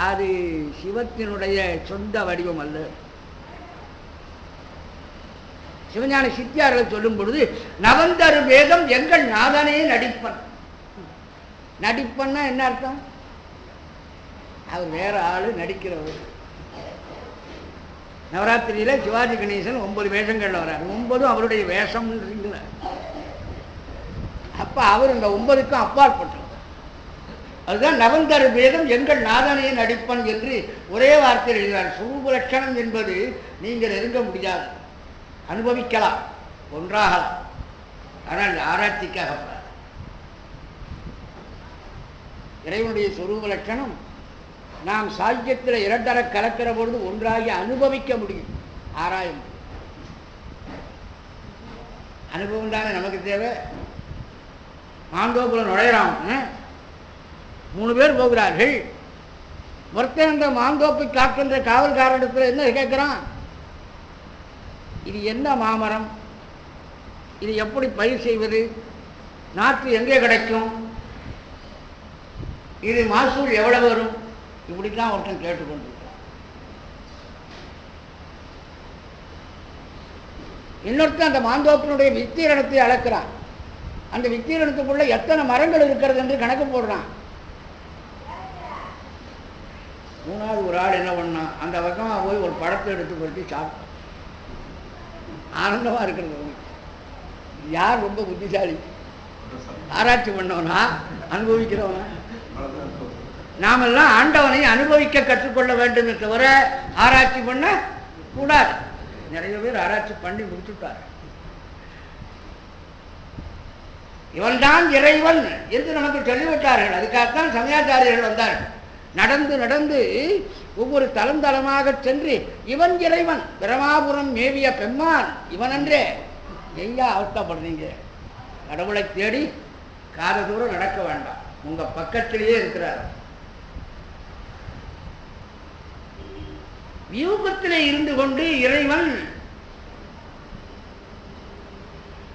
அது சிவத்தினுடைய சொந்த வடிவம் அல்ல. சிவஞான சித்தியார்கள் சொல்லும் பொழுது நவந்தரு வேதம் எங்கள் நாதனே நடிப்பன். நடிப்பன்னா என்ன அர்த்தம்? அவர் வேற ஆளு, நடிக்கிறவர். நவராத்திரியில சிவாஜி கணேசன் 9 வேஷங்கள்ல வர்றார். 9 அவருடைய வேஷம். அப்ப அவர் இந்த 9க்கும் அப்பாற்பட்டவர். அதுதான் நவந்தரு வேதம் எங்கள் நாதனே நடிப்பன் என்று ஒரே வார்த்தையில் எழுதினார். சுரூப லட்சணம் என்பது நீங்கள் நெருங்க முடியாது, அனுபவிக்கலாம், ஒன்றாகலாம், ஆனால் ஆராய்ச்சிக்காக. இறைவனுடைய சொரூப லட்சணம் நாம் சாக்கியத்தில் 2 கலக்கிற பொழுது ஒன்றாகி அனுபவிக்க முடியும், ஆராய முடியும். அனுபவம் தானே நமக்கு தேவை. மாந்தோப்புல நுழையிறான், 3 பேர் போகிறார்கள். ஒருத்தன் அந்த மாந்தோப்பை காக்கின்ற காவல்காரனிடத்தில் என்ன கேட்கிறான்? இது என்ன மாமரம்? இது எப்படி பயிர் செய்வது? நாற்று எங்கே கிடைக்கும்? இது மகசூல் எவ்வளவு வரும்? இப்படித்தான் ஒருத்தன் கேட்டுக்கொண்டிருக்கிறான். இன்னொருத்தன் அந்த மாந்தோப்பினுடைய வித்தீரணத்தை அளக்கிறான். அந்த வித்தீரணத்துக்குள்ள எத்தனை மரங்கள் இருக்கிறது என்று கணக்கு போடுறான். 3வது ஒரு ஆள் என்ன பண்ணான், அந்த பக்கமாக போய் ஒரு பழத்தை எடுத்து பறித்து சாப்பிட்டான். ஆனந்தமா இருக்கிறது. யார் ரொம்ப புத்திசாலி? ஆராய்ச்சி பண்ணவனா அனுபவிக்கிறவனா? நாமெல்லாம் ஆண்டவனை அனுபவிக்க கற்றுக்கொள்ள வேண்டும் தவிர ஆராய்ச்சி பண்ண கூடாது. நிறைய பேர் ஆராய்ச்சி பண்ணி முடிச்சுட்டார். இவன்தான் இறைவன் என்று நமக்கு சொல்லிவிட்டார்கள். அதுக்காகத்தான் சமயாச்சாரியர்கள் வந்தார்கள். நடந்து நடந்து ஒவ்வொரு தலம் தலமாக சென்று இவன் இறைவன், பிரமாபுரம் மேவிய பெம்மான் இவனன்றே எங்கா அவஸ்தப்படுறீங்க? கடவுளை தேடி காத தூரம் நடக்க வேண்டாம், உங்க பக்கத்திலேயே இருக்கிறார். வியூகத்திலே இருந்து கொண்டு இறைவன்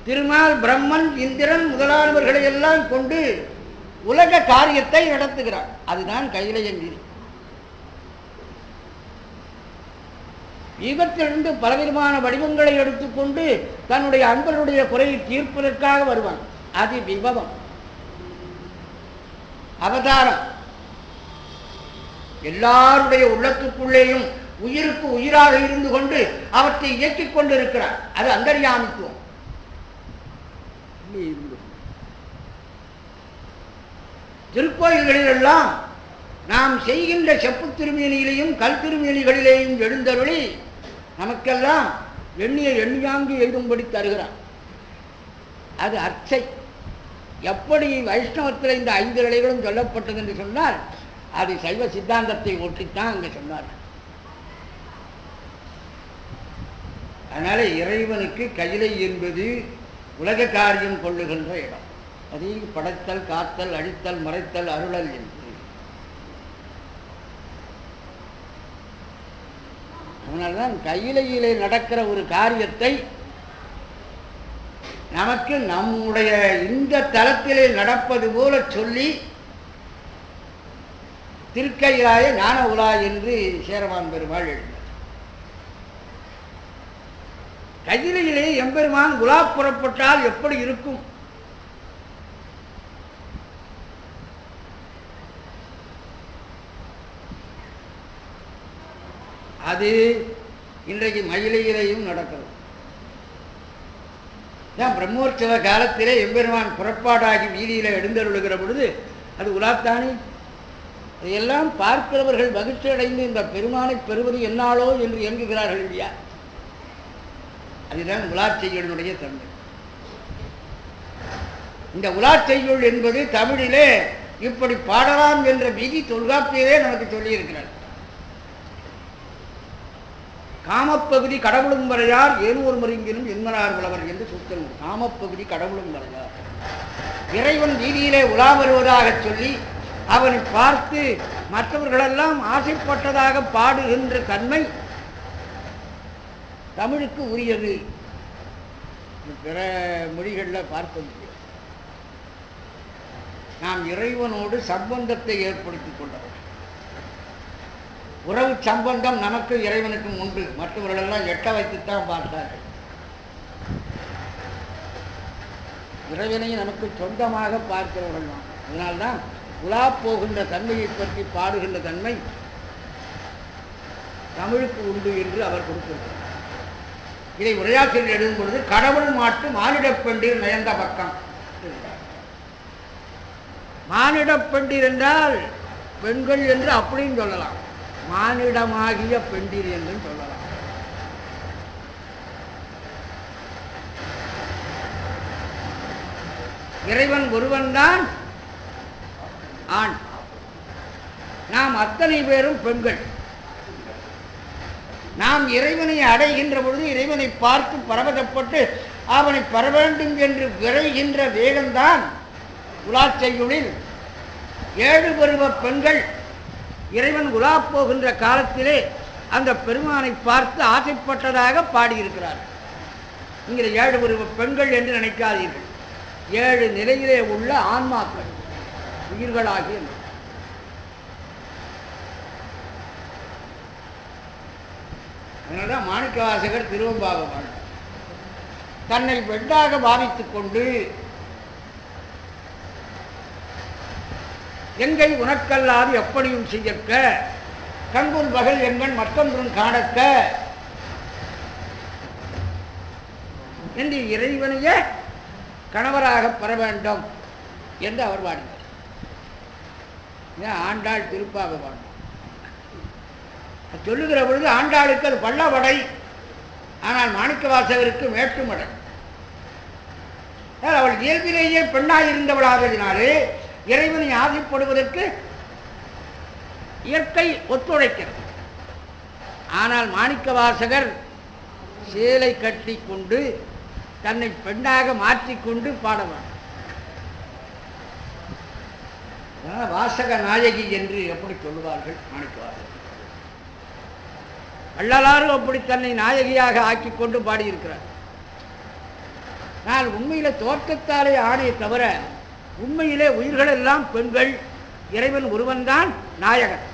திருமால், பிரம்மன், இந்திரன் முதலானவர்களை எல்லாம் கொண்டு உலக காரியத்தை நடத்துகிறார். அதுதான் கையிலையங்கிரி. யுகத்திலிருந்து பலவிதமான வடிவங்களை எடுத்துக்கொண்டு தன்னுடைய அன்பர்களுடைய குறையை தீர்ப்பதற்காக வருவான். அது விபவம், அவதாரம். எல்லாருடைய உள்ளத்துக்குள்ளேயும் உயிருக்கு உயிராக இருந்து கொண்டு அவற்றை இயக்கிக் கொண்டு இருக்கிறார். அது அந்தர்யாமித்துவம். திருக்கோயில்களிலெல்லாம் நாம் செய்கின்ற செப்பு திருமேனியிலேயும் கல் திருமேனிகளிலேயும் எழுந்தருளி நமக்கெல்லாம் எண்ணிய எண்ணியாங்கு எழுதும்படி தருகிறார். அது அர்ச்சை. எப்படி வைஷ்ணவத்தில் இந்த 5 நிலைகளும் சொல்லப்பட்டது என்று சொன்னால் அது சைவ சித்தாந்தத்தை ஒட்டித்தான் அங்கே சொன்னார். அதனால இறைவனுக்கு கையிலை என்பது உலக காரியம் கொள்ளுகின்ற இடம். அது படைத்தல், காத்தல், அழித்தல், மறைத்தல், அருளல் என்று. அதனால்தான் கையிலையிலே நடக்கிற ஒரு காரியத்தை நமக்கு நம்முடைய இந்த தலத்திலே நடப்பது போல சொல்லி திருக்கையிலாய ஞான உலா என்று சேரமான் பெருமாள் எழுதினார். கையிலையிலே எம்பெருமான் உலா புறப்பட்டால் எப்படி இருக்கும்? அது இன்றைக்கு மயிலையிலேயும் நடக்கிறது. பிரம்மோற்சவ காலத்திலே எம்பெருமான் புறப்பாடாகி வீதியில எழுந்தருளுகிற பொழுது அது உலாத்தானே. அதையெல்லாம் பார்க்கிறவர்கள் மகிழ்ச்சி அடைந்து இந்த பெருமானை பெறுவது என்னாலோ என்று இயங்குகிறார்கள் இல்லையா? அதுதான் உலாச்செய்யுளுடைய தன்மை. இந்த உலாச்செய்யுள் என்பது தமிழிலே இப்படி பாடலாம் என்ற விதி தொல்காப்பியவே நமக்கு சொல்லி இருக்கிறார். காமப்பகுதி கடவுளும் வரையார் ஏனூர் மருங்கினும் என்மனார் புலவர் என்று சூத்திரம். காமப்பகுதி கடவுளும் வரையார். இறைவன் வீதியிலே உலா வருவதாக சொல்லி அவனை பார்த்து மற்றவர்களெல்லாம் ஆசைப்பட்டதாக பாடுகின்ற தன்மை தமிழுக்கு உரியது. பிற மொழிகளில் பார்க்க முடியும். நாம் இறைவனோடு சம்பந்தத்தை ஏற்படுத்திக் கொண்டோம். உறவு சம்பந்தம் நமக்கு இறைவனுக்கும் உண்டு. மற்றவர்களெல்லாம் எட்ட வைத்துத்தான் பார்த்தார்கள். இறைவனை நமக்கு சொந்தமாக பார்க்கிறவர்கள் தான். அதனால்தான் உலா போகின்ற தன்மையை பற்றி பாடுகின்ற தன்மை தமிழுக்கு உண்டு என்று அவர் கொடுத்திருக்கிறார். இதை உரையாற்றில் எழுதும் பொழுது கடவுள் மாட்டு மானிடப் பெண்டீர் நயந்த பக்கம். மானிடப் பெண்டீர் என்றால் பெண்கள் என்று அப்படின்னு சொல்லலாம், மானிடமாகிய பெண்டீர் என்று சொல்லலாம். இறைவன் ஒருவன்தான் ஆண், நாம் அத்தனை பேரும் பெண்கள். நாம் இறைவனை அடைகின்ற பொழுது இறைவனை பார்த்து பரவசப்பட்டு அவனை பெற வேண்டும் என்று விரைகின்ற வேகம்தான் உலாச்செய்யுளில் 7 பருவ பெண்கள் இறைவன் உலா போகின்ற காலத்திலே அந்த பெருமானை பார்த்து ஆசைப்பட்டதாக பாடியிருக்கிறார். இங்கே 7 பருவ பெண்கள் என்று நினைக்காதீர்கள். 7 நிலையிலே உள்ள ஆன்மாக்கள், உயிர்களாகிய. அதனால்தான் மாணிக்கவாசகர் திருவம்பாக தன்னை பெண்ணாக பாவித்துக் கொண்டு எங்கை உனக்கல்லாது எப்படியும் செய்யக்க கங்குல் பகல் எங்கன் மற்றொன்றும் காணக்க என்று இறைவனையே கணவராக பெற வேண்டும் என்று அவர் பாடினார். ஆண்டாள் திருப்பாக பாடினார். சொல்லுகிற பொழுது ஆண்டாளுக்கு அது பள்ளவடை, ஆனால் மாணிக்கவாசகருக்கு மேட்டுமடை. அவள் இயல்பிலேயே பெண்ணாய் இருந்தவளாகிறதினாலே இறைவனை ஆசைப்படுவதற்கு இயற்கை ஒத்துழைக்கிறது. ஆனால் மாணிக்கவாசகர் சேலை கட்டி கொண்டு தன்னை பெண்ணாக மாற்றிக்கொண்டு பாடவார். வாசக நாயகி என்று எப்படி சொல்லுவார்கள் மாணிக்கவாசகர்? வள்ளலாரும் அப்படி தன்னை நாயகியாக ஆக்கி கொண்டு பாடியிருக்கிறார். நான் உண்மையில தோற்றத்தாலே ஆணையை தவிர உண்மையிலே உயிர்கள் எல்லாம் பெண்கள், இறைவன் ஒருவன்தான் நாயகன்.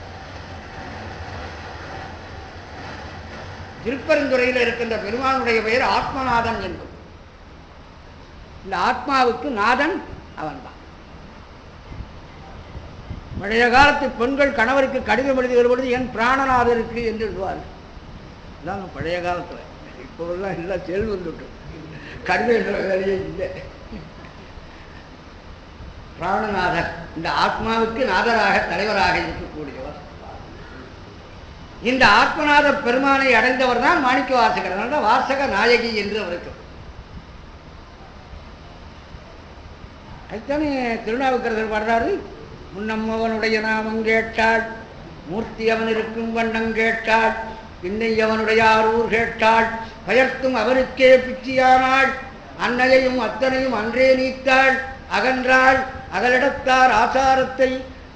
திருப்பெருந்துறையில் இருக்கின்ற பெருமானுடைய பெயர் ஆத்மநாதன் என்பது. இந்த ஆத்மாவுக்கு நாதன் அவன்தான். பழைய காலத்து பெண்கள் கணவருக்கு கடிதம் எழுதுகிற பொழுது என் பிராணநாதருக்கு என்று எழுதுவார்கள். இதான் பழைய காலத்தில். இப்போதான் எல்லாம் செல் வந்துட்டு கடிதம் என்ற வேலையே இல்லை. பிராணநாதர் இந்த ஆத்மாவுக்கு நாதராக தலைவராக இருக்கக்கூடியவர். இந்த ஆத்மநாத பெருமானை அடைந்தவர் தான் மாணிக்கவாசகர். அதனால வாசக நாயகி என்று அவருக்கு. அதுதானே திருநாவுக்கரசர் பாடுறாரு. முன்னம்மவனுடைய நாமம் கேட்டாள், மூர்த்தி அவன் இருக்கும் வண்ணம் கேட்டாள், பின்னை அவனுடைய ஆரூர் கேட்டாள், பயர்த்தும் அவருக்கே பிச்சியானாள், அன்னையையும் அத்தனையும் அன்றே நீத்தாள், அகன்றாள் அகலிடத்தார் ஆசாரத்தை,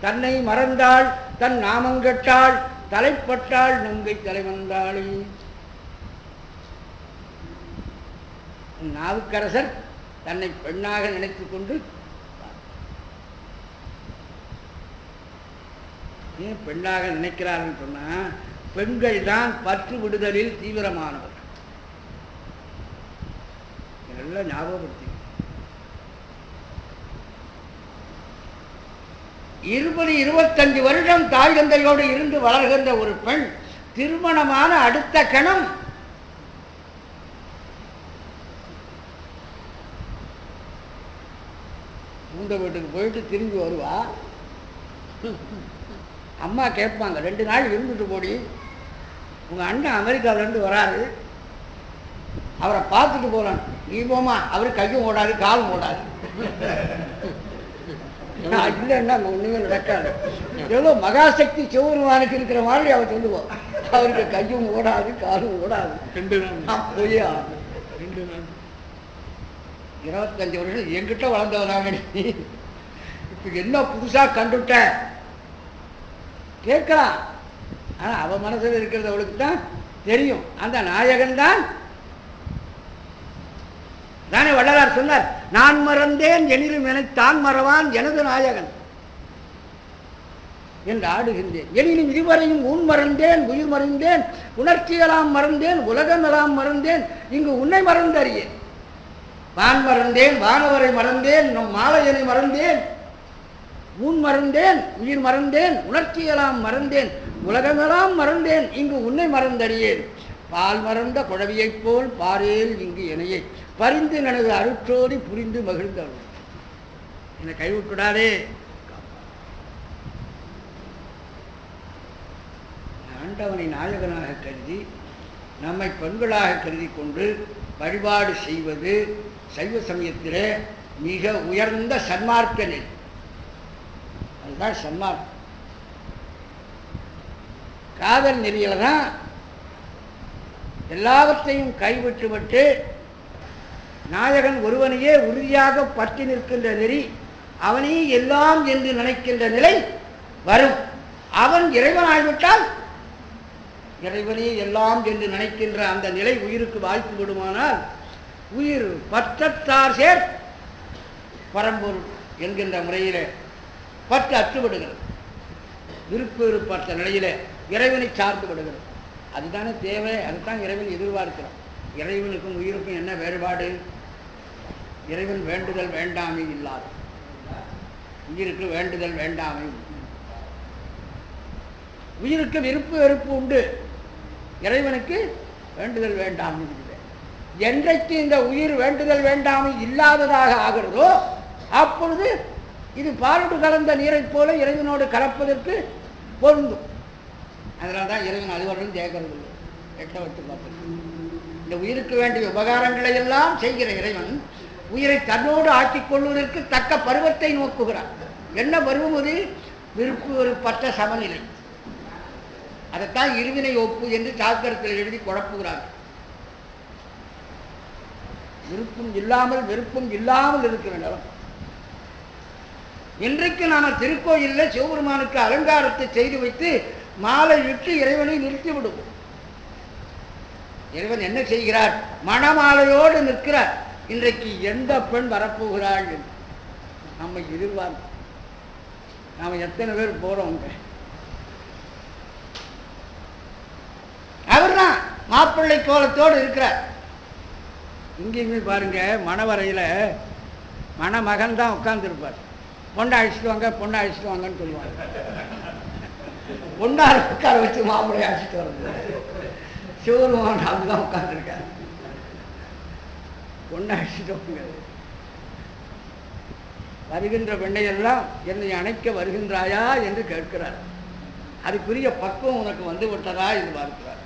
தன்னை மறந்தாள், தன் நாமங்கெட்டாள், தலைப்பட்டாள் நங்கை தலைவந்தாளி. நாவுக்கரசர் தன்னை பெண்ணாக நினைத்துக் கொண்டு, ஏன் பெண்ணாக நினைக்கிறார்கள் சொன்னா, பெண்கள் தான் பற்று விடுதலில் தீவிரமானவர். இதெல்லாம் ஞாபகப்படுத்தி 20-25 வருடம் தாய் தந்தையோடு இருந்து வளர்கின்ற ஒரு பெண் திருமணமான அடுத்த கணம் பூந்த வீட்டுக்கு போயிட்டு திரும்பி வருவா. அம்மா கேட்பாங்க, 2 நாள் இருந்துட்டு போடி, உங்க அண்ணன் அமெரிக்காவிலேருந்து வராரு, அவரை பார்த்துட்டு போறான், நீ போமா, அவரு கையும் ஓடாது காலும் ஓடாது. இல்லைன்னா அங்கே ஒண்ணுமே நடக்காது. ஏதோ மகாசக்தி சிவபெருமானுக்கு இருக்கிற மாதிரி அவர் சொல்லுவோம், அவருக்கு கையும் ஓடாது காலும் ஓடாது. 25 வருஷம் என்கிட்ட வளர்ந்தவனாக நீ இப்ப என்ன புதுசா கண்டுட்ட கேட்கலாம். ஆனா அவ மனசுல இருக்கிறது அவளுக்கு தான் தெரியும். அந்த நாயகன் தான் தானே வள்ளலார் சொன்னார், நான் மறந்தேன் எனிலும் எனைத்தான் மறவான் எனது நாயகன் என்று ஆடுகின்றேன், எனினும் இதுவரையும் உன் மறந்தேன் உயிர் மறந்தேன், உணர்ச்சியெல்லாம் மறந்தேன் உலகமெல்லாம் மறந்தேன், இங்கு உன்னை மறந்தறியேன். வான் மறந்தேன் வானவரை மறந்தேன் நம் மாலையனை மறந்தேன், உன் மறந்தேன் உயிர் மறந்தேன் உணர்ச்சியெல்லாம் மறந்தேன் உலகமெல்லாம் மறந்தேன், இங்கு உன்னை மறந்தறியேன். பால் மறந்த குழவியைப் போல் பாரேல் இங்கு இணையை பரிந்து எனது அருற்றோடி புரிந்து மகிழ்ந்தவன். என்னை கைவிட்டுடாதே. ஆண்டவனை நாயகனாக கருதி நம்மை பெண்களாக கருதி கொண்டு வழிபாடு செய்வது சைவ சமயத்திலே மிக உயர்ந்த சன்மார்க்க நெறி. அதுதான் சன்மார்க்கம். காதல் நெறியில தான் எல்லாவற்றையும் கைவிட்டுவிட்டு நாயகன் ஒருவனையே உறுதியாக பற்றி நிற்கின்ற நெறி, அவனே எல்லாம் என்று நினைக்கின்ற நிலை வரும். அவன் இறைவனாகிவிட்டால் இறைவனே எல்லாம் என்று நினைக்கின்ற அந்த நிலை உயிருக்கு வாய்ப்பு விடுமானால் உயிர் பற்றத்தார் சேர் பரம்பொருள் என்கின்ற முறையிலே பற்று அற்றுவிடுகிறது. விருப்பு விருப்பற்ற நிலையில இறைவனை சார்ந்து விடுகிறது. அதுதானே தேவை. அதுதான் இறைவன் எதிர்பார்க்கிறோம். இறைவனுக்கும் உயிருக்கும் என்ன வேறுபாடு? இறைவன் வேண்டுதல் வேண்டாமை இல்லாது, உயிருக்கு வேண்டுதல் வேண்டாமை. உயிருக்கு விருப்பு வெறுப்பு உண்டு, இறைவனுக்கு வேண்டுதல் வேண்டாமை இல்லை. என்றைக்கு இந்த உயிர் வேண்டுதல் வேண்டாமை இல்லாததாக ஆகிறதோ அப்பொழுது இது பாலுடு கலந்த நீரை போல இறைவனோடு கலப்பதற்கு பொருந்தும். அதனால தான் இறைவன் அதுவரையும் கேட்கறது இல்லை, எட்ட வச்சு பார்த்து. இந்த உயிருக்கு வேண்டிய உபகாரங்களை எல்லாம் செய்கிற இறைவன் உயிரை தன்னோடு ஆக்கிக் கொள்வதற்கு தக்க பருவத்தை நோக்குகிறார். என்ன பருவம் அது? விருப்பு வெறுப்பற்ற சமநிலை. அதைத்தான் இருவினை ஒப்பு என்று சாஸ்திரத்தில் எழுதி குழப்புகிறார். விருப்பம் இல்லாமல் வெறுப்பும் இல்லாமல் இருக்கிற நிலம். இன்றைக்கு நாம திருக்கோயிலில் சிவபெருமானுக்கு அலங்காரத்தை செய்து வைத்து மாலை இட்டு இறைவனை நிறுத்தி விடுவோம். இறைவன் என்ன செய்கிறார்? மணமாலையோடு நிற்கிறார். இன்றைக்கு எந்த பெண் வரப்போகிறாள் என்று நம்ம எதிர்பார்க்க. நாம எத்தனை பேர் போறோம்? அவர் தான் மாப்பிள்ளை கோலத்தோடு இருக்கிறார். இங்கேயுமே பாருங்க, மணவரையில் மணமகன் தான் உட்கார்ந்துருப்பார். பொண்ணை அழிச்சிட்டு வாங்க, பொண்ணை அழிச்சிட்டு வாங்கன்னு சொல்லுவாங்க. பொண்ணார உட்கார வச்சு மாப்பிள்ளை அழிச்சிட்டு வர்றது. சிவருமான் அப்படிதான் உட்கார்ந்துருக்காரு. பொண்ணை அழிச்சிட்டு வாங்க. வருகின்ற பெண்ணையெல்லாம் என்னை அணைக்க வருகின்றாயா என்று கேட்கிறார். அதுக்குரிய பக்குவம் உனக்கு வந்து விட்டதா என்று பார்க்கிறார்.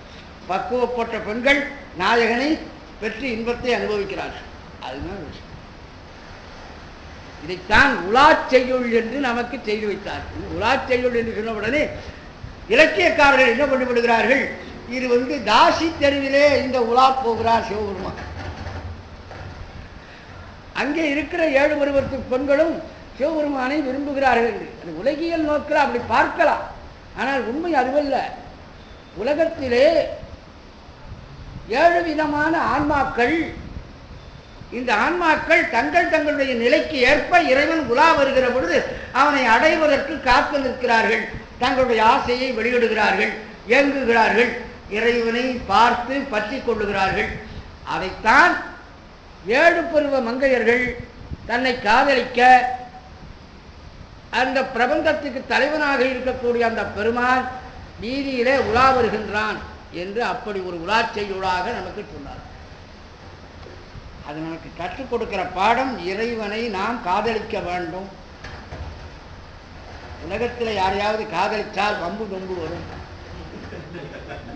பக்குவப்பட்ட பெண்கள் நாயகனை பெற்று இன்பத்தை அனுபவிக்கிறார்கள். அதுதான் விஷயம். இதைத்தான் உலாச்செய்யுள் என்று நமக்கு செய்து வைத்தார். உலாச்செய்யுள் என்று சொன்ன உடனே இலக்கியக்காரர்கள் என்ன பண்ணிவிடுகிறார்கள்? இது தாசி தெருவிலே இந்த உலா போகிறார் சிவபெருமான். அங்கே இருக்கிற 7 பருவத்து பெண்களும் சிவபெருமானை விரும்புகிறார்கள் என்று அது உலகியல் நோக்கில் அப்படி பார்க்கலாம். ஆனால் உண்மை அதுவல்ல. உலகத்திலே 7 விதமான ஆன்மாக்கள், இந்த ஆன்மாக்கள் தங்களுடைய நிலைக்கு ஏற்ப இறைவன் உலா வருகிற பொழுது அவனை அடைவதற்கு காத்து நிற்கிறார்கள். தங்களுடைய ஆசையை வெளியிடுகிறார்கள், இயங்குகிறார்கள், இறைவனை பார்த்து பற்றி கொள்ளுகிறார்கள். அதைத்தான் 7 பருவ மங்கையர்கள் தன்னை காதலிக்க அந்த பிரபந்தத்துக்கு தலைவனாக இருக்கக்கூடிய அந்த பெருமான் வீதியிலே உலா வருகின்றான் என்று அப்படி ஒரு உலாச்செய்யுளாக நமக்கு சொன்னார். அது நமக்கு கற்றுக் கொடுக்கிற பாடம், இறைவனை நாம் காதலிக்க வேண்டும். உலகத்தில் யாரையாவது காதலித்தால் வம்பு தொம்பு வரும்.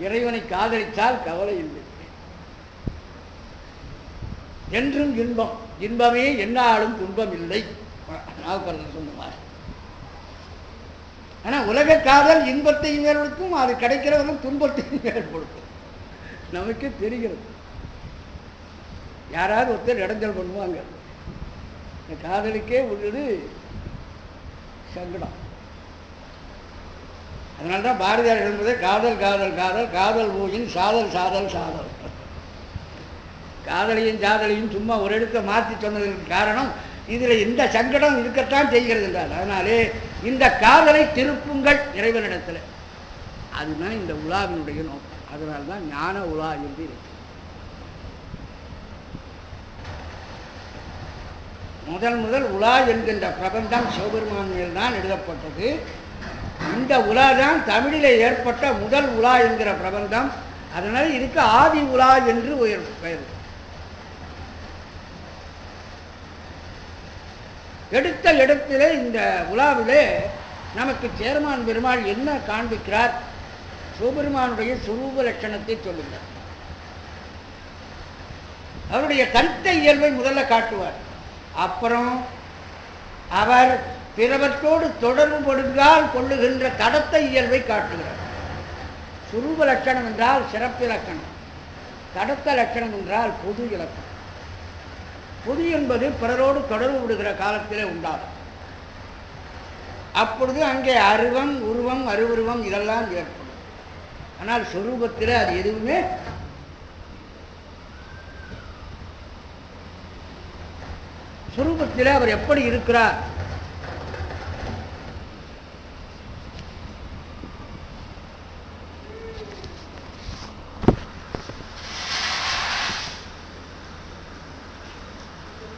இறைவனை காதலித்தால் கவலை இல்லை. என்றும் இன்பம், இன்பமே என்னாலும் துன்பம் இல்லை சொன்னார். ஆனால் உலக காதல் இன்பத்தையும் ஏற்படுத்தும், அது கிடைக்கிறவர்கள் துன்பத்தையும் ஏற்படுத்தும். நமக்கு தெரிகிறது. யாராவது ஒருத்தர் இடைஞ்சல் பண்ணுவாங்க. இந்த காதலுக்கே உள்ளது சங்கடம். அதனால்தான் பாரதியார் எழுதுவது காதல் காதல் காதல் காதல் பூஜின் சாதல் சாதல் சாதல். காதலையும் சாதலையும் சும்மா ஒரு இடத்தை மாற்றி சொன்னதற்கு காரணம் இதில் இந்த சங்கடம் இருக்கத்தான் செய்கிறது என்றால், அதனாலே இந்த காதலை திருப்புங்கள் இறைவனிடத்தில். அதுதான் இந்த உலாவினுடைய நோக்கம். அதனால்தான் ஞான உலா என்று இருக்கு. முதல் உலா என்கின்ற பிரபந்தம் சிவபெருமான் மேல் தான் எழுதப்பட்டது. இந்த உலா தான் தமிழிலே ஏற்பட்ட முதல் உலா என்கிற பிரபந்தம். அதனால் இதுக்கு ஆதி உலா என்று பெயர். எடுத்த இடத்திலே இந்த உலாவிலே நமக்கு சேரமான் பெருமாள் என்ன காண்பிக்கிறார்? சிவபெருமானுடைய சுரூப லட்சணத்தை சொல்லுகிறார். அவருடைய தனித்த இயல்பை முதல்ல காட்டுவார். அப்புறம் அவர் பிறவற்றோடு தொடர்பு படுவதால் கொள்ளுகின்ற கடத்த இயல்பை காட்டுகிறார். சுரூப லட்சணம் என்றால் சிறப்பு இலக்கணம், கடத்த லட்சணம் என்றால் பொது இலக்கணம். பொது என்பது பிறரோடு தொடர்பு விடுகிற காலத்திலே உண்டாகும். அப்பொழுது அங்கே அருவம், உருவம், அருவுருவம் இதெல்லாம் ஏற்படும். ஆனால் சொரூபத்தில் அது எதுவுமே சொரூபத்தில் அவர் எப்படி இருக்கிறார்?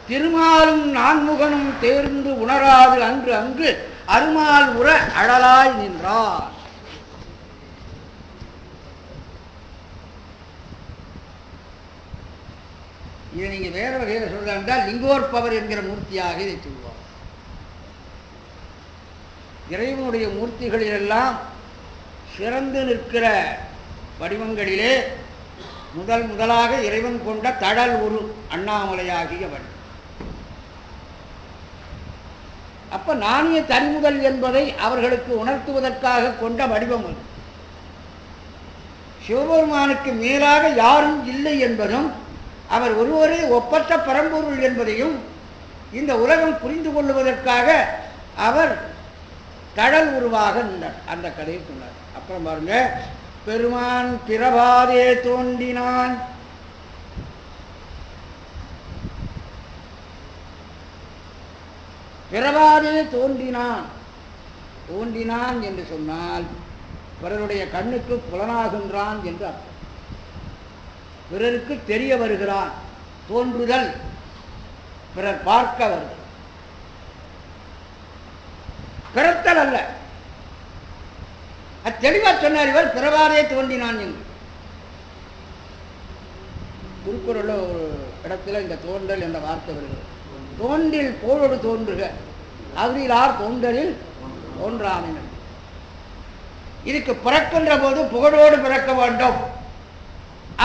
திருமாலும் நான்முகனும் தேர்ந்து உணராது அன்று அங்கு அருமால் உற அழலாய் நின்றார். இதை நீங்க வேற வகையில் சொல்றால் லிங்கோற்பவர் என்கிற மூர்த்தியாக இதை சொல்லுவார். இறைவனுடைய மூர்த்திகளிலெல்லாம் சிறந்து நிற்கிற வடிவங்களிலே முதலாக இறைவன் கொண்ட தடல் உரு அண்ணாமலையாகிய வடிவம். அப்ப நாணய தனிமுதல் என்பதை அவர்களுக்கு உணர்த்துவதற்காக கொண்ட வடிவம் அது. சிவபெருமானுக்கு மேலாக யாரும் இல்லை என்பதும் அவர் ஒருவரே ஒப்பற்ற பரம்பொருள் என்பதையும் இந்த உலகம் புரிந்து கொள்ளுவதற்காக அவர் தடல் உருவாக நின்றார். அந்த கதையை சொன்னார். அப்புறம் பாருங்க, பெருமான் பிறவாதே தோன்றினான். பிறவாதே தோன்றினான். தோன்றினான் என்று சொன்னால் பிறருடைய கண்ணுக்கு புலனாகின்றான் என்று அர்த்தம். பிறருக்கு தெரிய வருகிறான். தோன்றுதல் பிறர் பார்க்க வருது, பிறத்தல் அல்ல. அது தெளிவா சொன்னார். இவர் பிறவாதே தோன்றினான் என்று. திருக்குறள் ஒரு இடத்துல இந்த தோன்றல் என்ற வார்த்தை வருகிறது. தோன்றில் போலோடு தோன்றுக, அவிலார் தோன்றலில் தோன்றாமின். இதுக்கு பிறக்கின்ற போது புகழோடு பிறக்க வேண்டும்.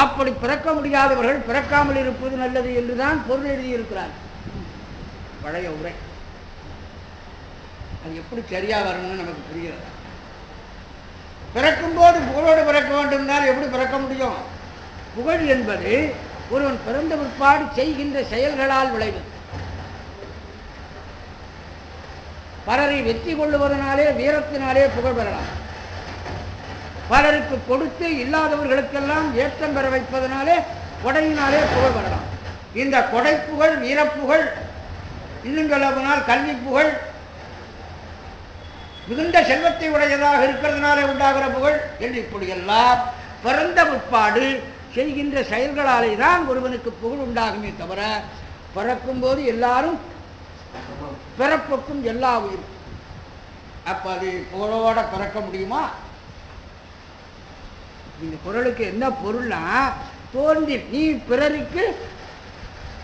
அப்படி பிறக்க முடியாதவர்கள் பிறக்காமல் இருப்பது நல்லது என்றுதான் பொருள் எழுதியிருக்கிறார். பழைய உரை. அது எப்படி சரியா வரணும்னு நமக்கு புரிகிறது. பிறக்கும் போது புகழோடு பிறக்க வேண்டும்னால் எப்படி பிறக்க முடியும்? புகழ் என்பது ஒருவன் பிறந்த பிற்பாடு செய்கின்ற செயல்களால் விளைவது. பலரை வெற்றி கொள்ளுவதனாலே வீரத்தினாலே புகழ் பெறலாம். பலருக்கு கொடுத்து இல்லாதவர்களுக்கெல்லாம் ஏற்றம் பெற வைப்பதனாலே கொடையினாலே புகழ் பெறலாம். இந்த கொடை புகழ், வீரப்புகழ், இன்னும் சொல்ல போனால் கல்வி புகழ், மிகுந்த செல்வத்தை உடையதாக இருக்கிறதுனாலே உண்டாகிற புகழ் என்று இப்படியெல்லாம் பிறந்த பிற்பாடு செய்கின்ற செயல்களாலே தான் ஒருவனுக்கு புகழ் உண்டாகுமே தவிர பிறக்கும் போது எல்லாரும் பிறப்புக்கும் எல்லா உயிரும். அப்ப அது புகழோட பிறக்க முடியுமா? இந்த குறளுக்கு என்ன பொருள்னா, தோன்றி நீ பிறருக்கு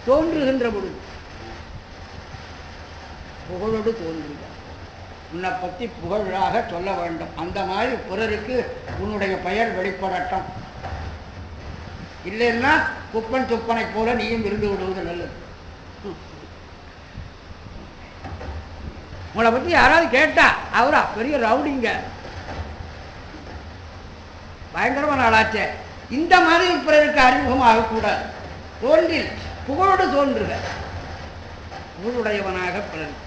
தோன்றுகின்ற பொழுது புகழோடு தோன்றுக. உன்னை பற்றி புகழாக சொல்ல வேண்டும். அந்த மாதிரி பிறருக்கு உன்னுடைய பெயர் வெளிப்படட்டும். இல்லைன்னா குப்பன் துப்பனை போல நீயும் இருந்து விடுவது நல்லது. உங்களை பற்றி யாராவது கேட்டா அவரா பெரிய ரவுடிங்க, பயங்கரமான ஆளாச்சே, இந்த மாதிரி பிறருக்கு அறிமுகம் ஆகக்கூடாது. தோன்றில் புகழோடு தோன்றுக, புகழுடையவனாக பிறர்.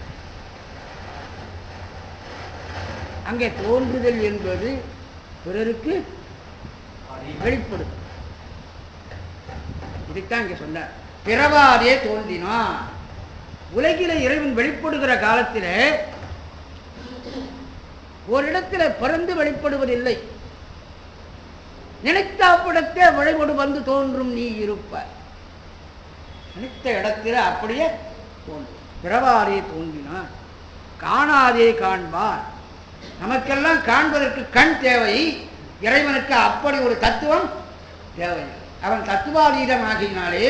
அங்கே தோன்றுதல் என்பது பிறருக்கு வெளிப்படுது. இதைத்தான் இங்கே சொன்னார். பிறவாதே தோன்றினான். உலகில இறைவன் வெளிப்படுகிற காலத்திலே ஓரிடத்தில் பிறந்து வெளிப்படுவதில்லை. நினைத்த அவ்விடத்தே வழிபடு வந்து தோன்றும் நீ இருப்ப. நினைத்த இடத்தில் அப்படியே தோன்றும். பிறவாதே தோன்றினான். காணாதே காண்பார். நமக்கெல்லாம் காண்பதற்கு கண் தேவை, இறைவனுக்கு அப்படி ஒரு தத்துவம் தேவை. அவன் தத்துவாதீதம் ஆகினாலே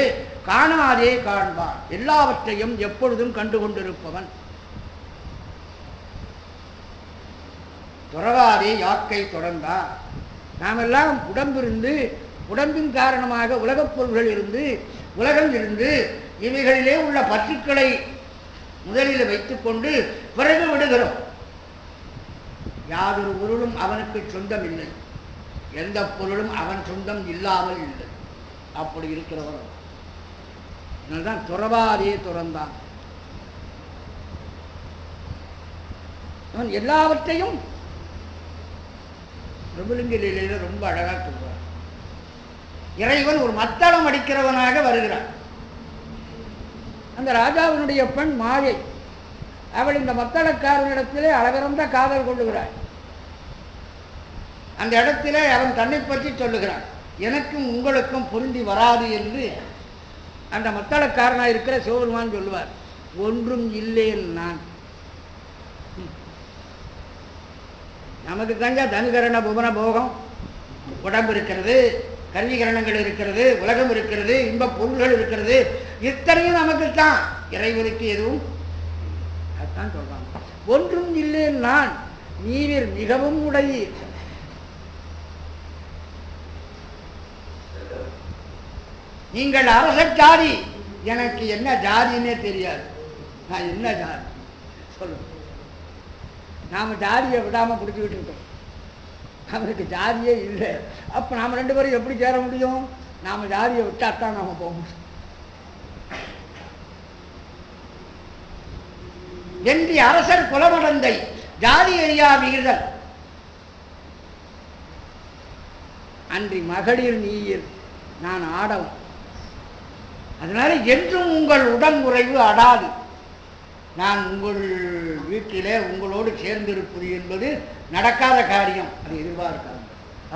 காணாதே காண்பார். எல்லாவற்றையும் எப்பொழுதும் கண்டு கொண்டிருப்பவன். துறவாதே யாக்கை தொடர்ந்தார். நாமெல்லாம் உடம்பிருந்து, உடம்பின் காரணமாக உலகப் பொருள்கள் இருந்து, உலகம் இருந்து, இவைகளிலே உள்ள பற்றுக்களை முதலில் வைத்துக் கொண்டு பிறகு விடுகிறோம். யாதொரு பொருளும் அவனுக்கு சொந்தம் இல்லை, எந்த பொருளும் அவன் சொந்தம் இல்லாமல் இல்லை. அப்படி இருக்கிறவன். அதனால்தான் துறவாதே துறந்தான். அவன் எல்லாவற்றையும் பிரபுலிங்க லீலையில ரொம்ப அழகா சொல்றார். இறைவன் ஒரு மத்தளம் அடிக்கிறவனாக வருகிறான். அந்த ராஜாவினுடைய பெண் மாயை, அவள் இந்த மத்தளக்காரனிடத்திலே அளவிறந்த காதல் கொள்ளுகிறாள். அந்த இடத்திலே அவன் தன்னை பற்றி சொல்லுகிறான். எனக்கும் உங்களுக்கும் பொருந்தி வராது என்று அந்த மத்தளக்காரனாக இருக்கிற சிவபெருமான் சொல்லுவார். ஒன்றும் இல்லேன் நான். நமக்கு கஞ்சா தனுகரண புவன போகம், உடம்பு இருக்கிறது, கருவிகரணங்கள் இருக்கிறது, உலகம் இருக்கிறது, இன்ப பொருள்கள் இருக்கிறது, இத்தனையும் நமக்குத்தான். இறைவனுக்கு எதுவும் அதுதான் சொல்றாங்க. ஒன்றும் இல்லேன் நான், நீவிர் மிகவும் உடையீர். நீங்கள் அரச ஜாதி, எனக்கு என்ன ஜாதின்னே தெரியாது. நான் என்ன ஜாதி சொல்லுங்க. நாம ஜாதியை விடாம பிடிச்சிக்கிட்டு இருக்கோம். அவனுக்கு ஜாதியே இல்லை. அப்ப நாம 2 பேரும் எப்படி சேர முடியும்? நாம ஜாதியை விட்டாத்தான் நாம போக முடியும். என்று அரசர் குலமடந்தை ஜாதி எரியா விகிதல் அன்றி மகளிர் நீர் நான் ஆடவும். அதனால என்றும் உங்கள் உடன் உறைவு அடாது. நான் உங்கள் வீட்டிலே உங்களோடு சேர்ந்திருப்பது என்பது நடக்காத காரியம். அது எதிர்பார்க்காது.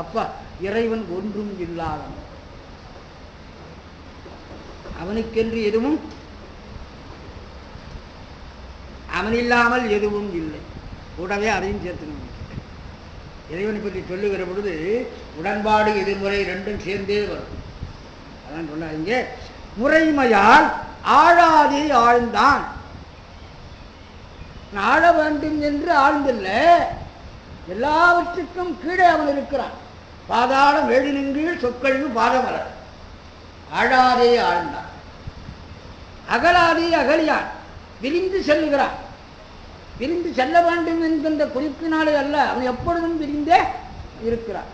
அப்பா இறைவன் ஒன்றும் இல்லாதவன், அவனுக்கென்று எதுவும், அவன் இல்லாமல் எதுவும் இல்லை. கூடவே அதையும் சேர்த்து இறைவனை பற்றி சொல்லுகிற பொழுது உடன்பாடு எதிர்முறை 2ம் சேர்ந்தே வரும். அதான் சொன்னாங்க, முறைமையால் ஆழாதே ஆழ்ந்தான். ஆழ வேண்டும் என்று ஆழ்ந்தில்லை, எல்லாவற்றுக்கும் கீழே அவன் இருக்கிறான். பாதாளம் வேடினீழ் சொற்கழிவு பாதமர. ஆழாதே ஆழ்ந்தான், அகலாதே அகலியான். விரிந்து செல்லுகிறான். விரிந்து செல்ல வேண்டும் என்கின்ற குறிப்பினாலே அல்ல, அவன் எப்பொழுதும் விரிந்தே இருக்கிறான்.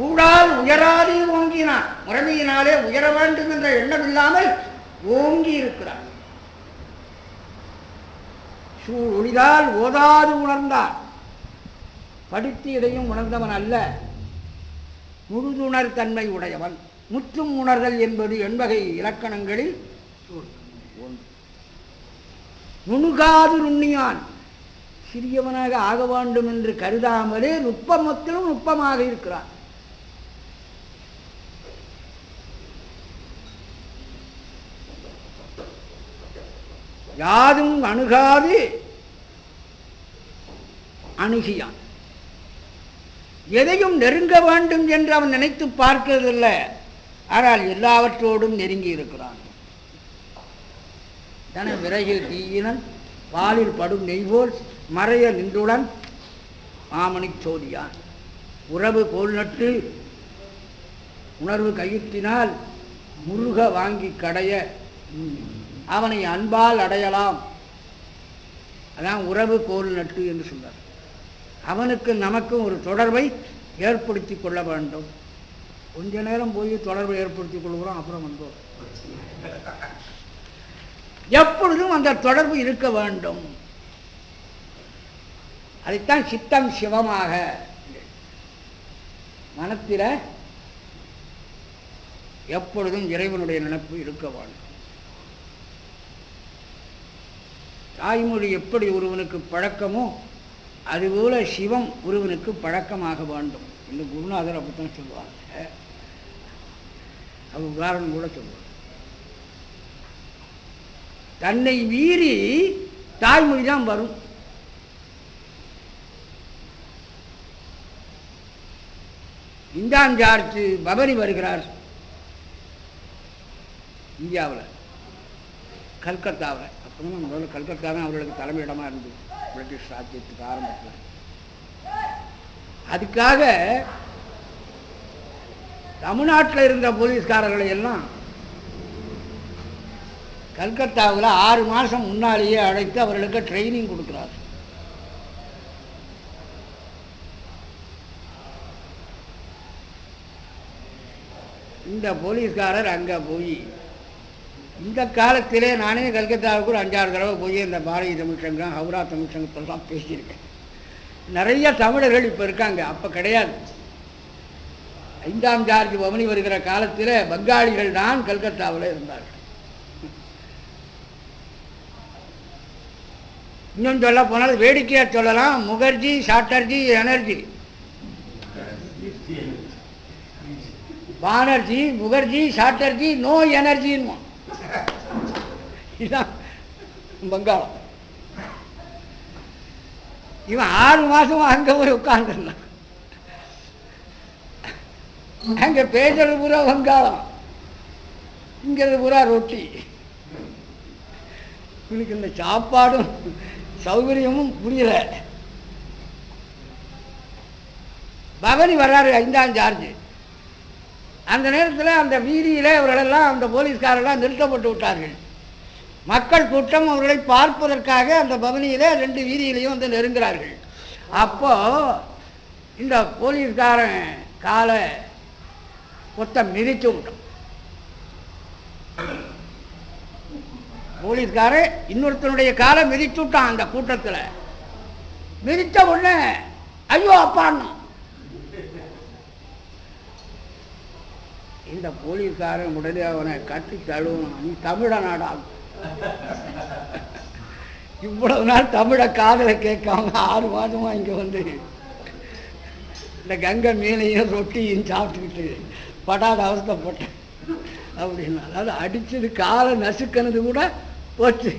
ஊழால் உயராதே ஓங்கினான். முறைமையினாலே உயர வேண்டும் என்ற எண்ணம் இல்லாமல் ஓங்கி இருக்கிறான். சூழ் ஒளிதால் ஓதாது உணர்ந்தான். படித்து இதையும் உணர்ந்தவன் அல்ல, முழுதுணர் தன்மை உடையவன். முற்றும் உணர்தல் என்பது 8 இலக்கணங்களில் ஒன்று. நுணுகாது நுண்ணியான். சிறியவனாக ஆக வேண்டும் என்று கருதாமலே நுட்பமத்திலும் நுட்பமாக இருக்கிறான். யாதும் அணுகாது அணுகியான். எதையும் நெருங்க வேண்டும் என்று அவன் நினைத்து பார்க்கிறதில்லை, ஆனால் எல்லாவற்றோடும் நெருங்கி இருக்கிறான். தன விறகில் தீயினன் வாலில் படும் நெய்வோல் மறைய நின்றுடன் மாமணி சோதியான். உறவு கோல் நட்டு உணர்வு கயிற்றினால் முருக வாங்கி கடைய அவனை அன்பால் அடையலாம். அதான் உறவு கோல் நட்டு என்று சொன்னார். அவனுக்கு நமக்கும் ஒரு தொடர்பை ஏற்படுத்தி கொள்ள வேண்டும். கொஞ்ச நேரம் போய் தொடர்பை ஏற்படுத்திக் கொள்கிறோம், அப்புறம் வந்தோம். எப்பொழுதும் அந்த தொடர்பு இருக்க வேண்டும். அதைத்தான் சித்தம் சிவமாக மனத்தில எப்பொழுதும் இறைவனுடைய நினைப்பு இருக்க வேண்டும். தாய்மொழி எப்படி ஒருவனுக்கு பழக்கமோ அதுபோல சிவம் ஒருவனுக்கு பழக்கமாக வேண்டும் என்று குருநாதர் அப்படித்தான் சொல்லுவாங்க. அது உதாரணம் கூட சொல்லுவாங்க. தன்னை மீறி தாய்மொழி தான் வரும். இந்தாஞ்சார்ஜ் பபரி வருகிறார் இந்தியாவில், கல்கத்தாவில். அப்போதான் முதல்ல கல்கத்தா தான் அவர்களுக்கு தலைமையிடமாக இருந்தது பிரிட்டிஷ் ராஜ்யத்துக்கு ஆரம்பத்தில். அதுக்காக தமிழ்நாட்டில் இருந்த போலீஸ்காரர்களை எல்லாம் கல்கத்தாவில் 6 மாதம் முன்னாலேயே அழைத்து அவர்களுக்கு ட்ரைனிங் கொடுக்கிறார். இந்த போலீஸ்காரர் அங்கே போய், இந்த காலத்திலே நானே கல்கத்தாவுக்கு ஒரு 5-6 தடவை போய் இந்த பாரதிய தமிழ் சங்கம், ஹவுரா தமிழ் சங்கத்தெல்லாம் பேசியிருக்கேன். நிறைய தமிழர்கள் இப்போ இருக்காங்க, அப்போ கிடையாது. 5ஆம் ஜார்ஜ் பவனி வருகிற காலத்தில் பங்காளிகள் தான் கல்கத்தாவில் இருந்தார்கள். இன்னும் சொல்ல போனால் வேடிக்கையாக சொல்லலாம், முகர்ஜி, சாட்டர்ஜி, எனர்ஜி, பானர்ஜி, முகர்ஜி, சாட்டர்ஜி, நோ எனர்ஜின்னு. இதுதான் பங்காளம். இவன் 6 மாசம் அங்கே போய் உட்கார்ந்துருந்தான். அங்கே பேசுறது பூரா வங்காளம், இங்கிறது பூரா ரொட்டி. இவனுக்கு இந்த சாப்பாடும் சௌகரியமும் புரியல. பவனி வர்றாரு 5ஆம் ஜார்ஜ். அந்த நேரத்தில் அந்த வீதியில் அவர்களெல்லாம் அந்த போலீஸ்காரெல்லாம் நிறுத்தப்பட்டு விட்டார்கள். மக்கள் கூட்டம் அவர்களை பார்ப்பதற்காக அந்த பவனியில் 2 வீதியிலையும் வந்து நெருங்குகிறார்கள். அப்போ இந்த போலீஸ்காரன் காலை மிதிச்சு விட்டான். போலீஸ்காரன் இன்னொருத்தனுடைய காலை மிதிச்சு விட்டான். அந்த கூட்டத்தில் மிதித்த உடனே ஐயோ அப்பான்னு இந்த போலீஸ்காரன் உடனே அவனை கட்டி தழுவான். நீ தமிழனாடா, இவ்வளவு நாள் தமிழை காதலை கேட்காம 6 மாதமா இங்க வந்து இந்த கங்கை மீனையும் ரொட்டியும் சாப்பிட்டுக்கிட்டு படாத அவஸ்தைப்பட்டேன் அப்படின்னா, அதாவது அடிச்சது காலை நசுக்கினது கூட போச்சு.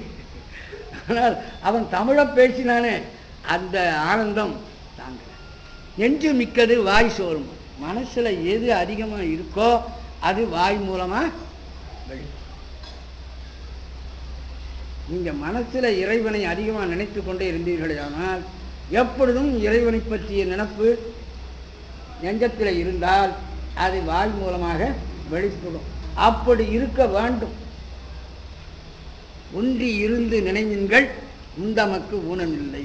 ஆனால் அவன் தமிழை பேசினானே அந்த ஆனந்தம் தாங்க. நெஞ்சு மிக்கது வாய் சோறும். மனசுல எது அதிகமா இருக்கோ அது வாய் மூலமா வெளி. நீங்க மனசுல இறைவனை அதிகமா நினைத்து கொண்டே இருந்தீர்களே ஆனால் எப்பொழுதும் இறைவனை பற்றிய நினைப்பு நெஞ்சத்தில் இருந்தால் அது வாய் மூலமாக வெளிப்படும். அப்படி இருக்க வேண்டும். ஒன்றி இருந்து நினைவுங்கள் உந்தமக்கு ஊனமில்லை.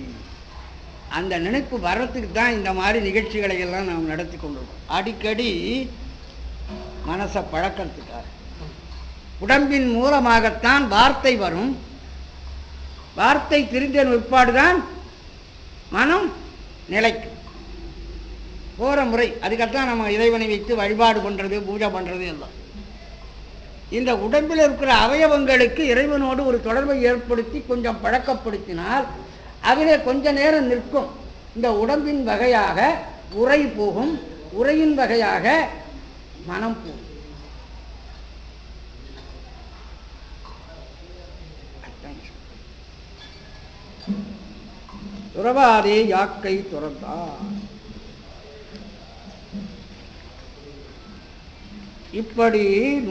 அந்த நினைப்பு வர்றதுக்கு தான் இந்த மாதிரி நிகழ்ச்சிகளை எல்லாம் நாம் நடத்தி கொண்டிருக்கோம். அடிக்கடி மனசை பழக்கிறதுக்காக. உடம்பின் மூலமாகத்தான் வார்த்தை வரும். வார்த்தை தெரிந்த பிற்பாடுதான் மனம் நிலைக்கும். போற முறை அதுக்கத்தான் நம்ம இறைவனை வைத்து வழிபாடு பண்றது, பூஜை பண்றது எல்லாம். இந்த உடம்பில் இருக்கிற அவயவங்களுக்கு இறைவனோடு ஒரு தொடர்பை ஏற்படுத்தி கொஞ்சம் பழக்கப்படுத்தினால் அதிலே கொஞ்ச நேரம் நிற்கும். இந்த உடம்பின் வகையாக உரை போகும், உரையின் வகையாக மனம் போகும். துறவாதே யாக்கை துறந்தார். இப்படி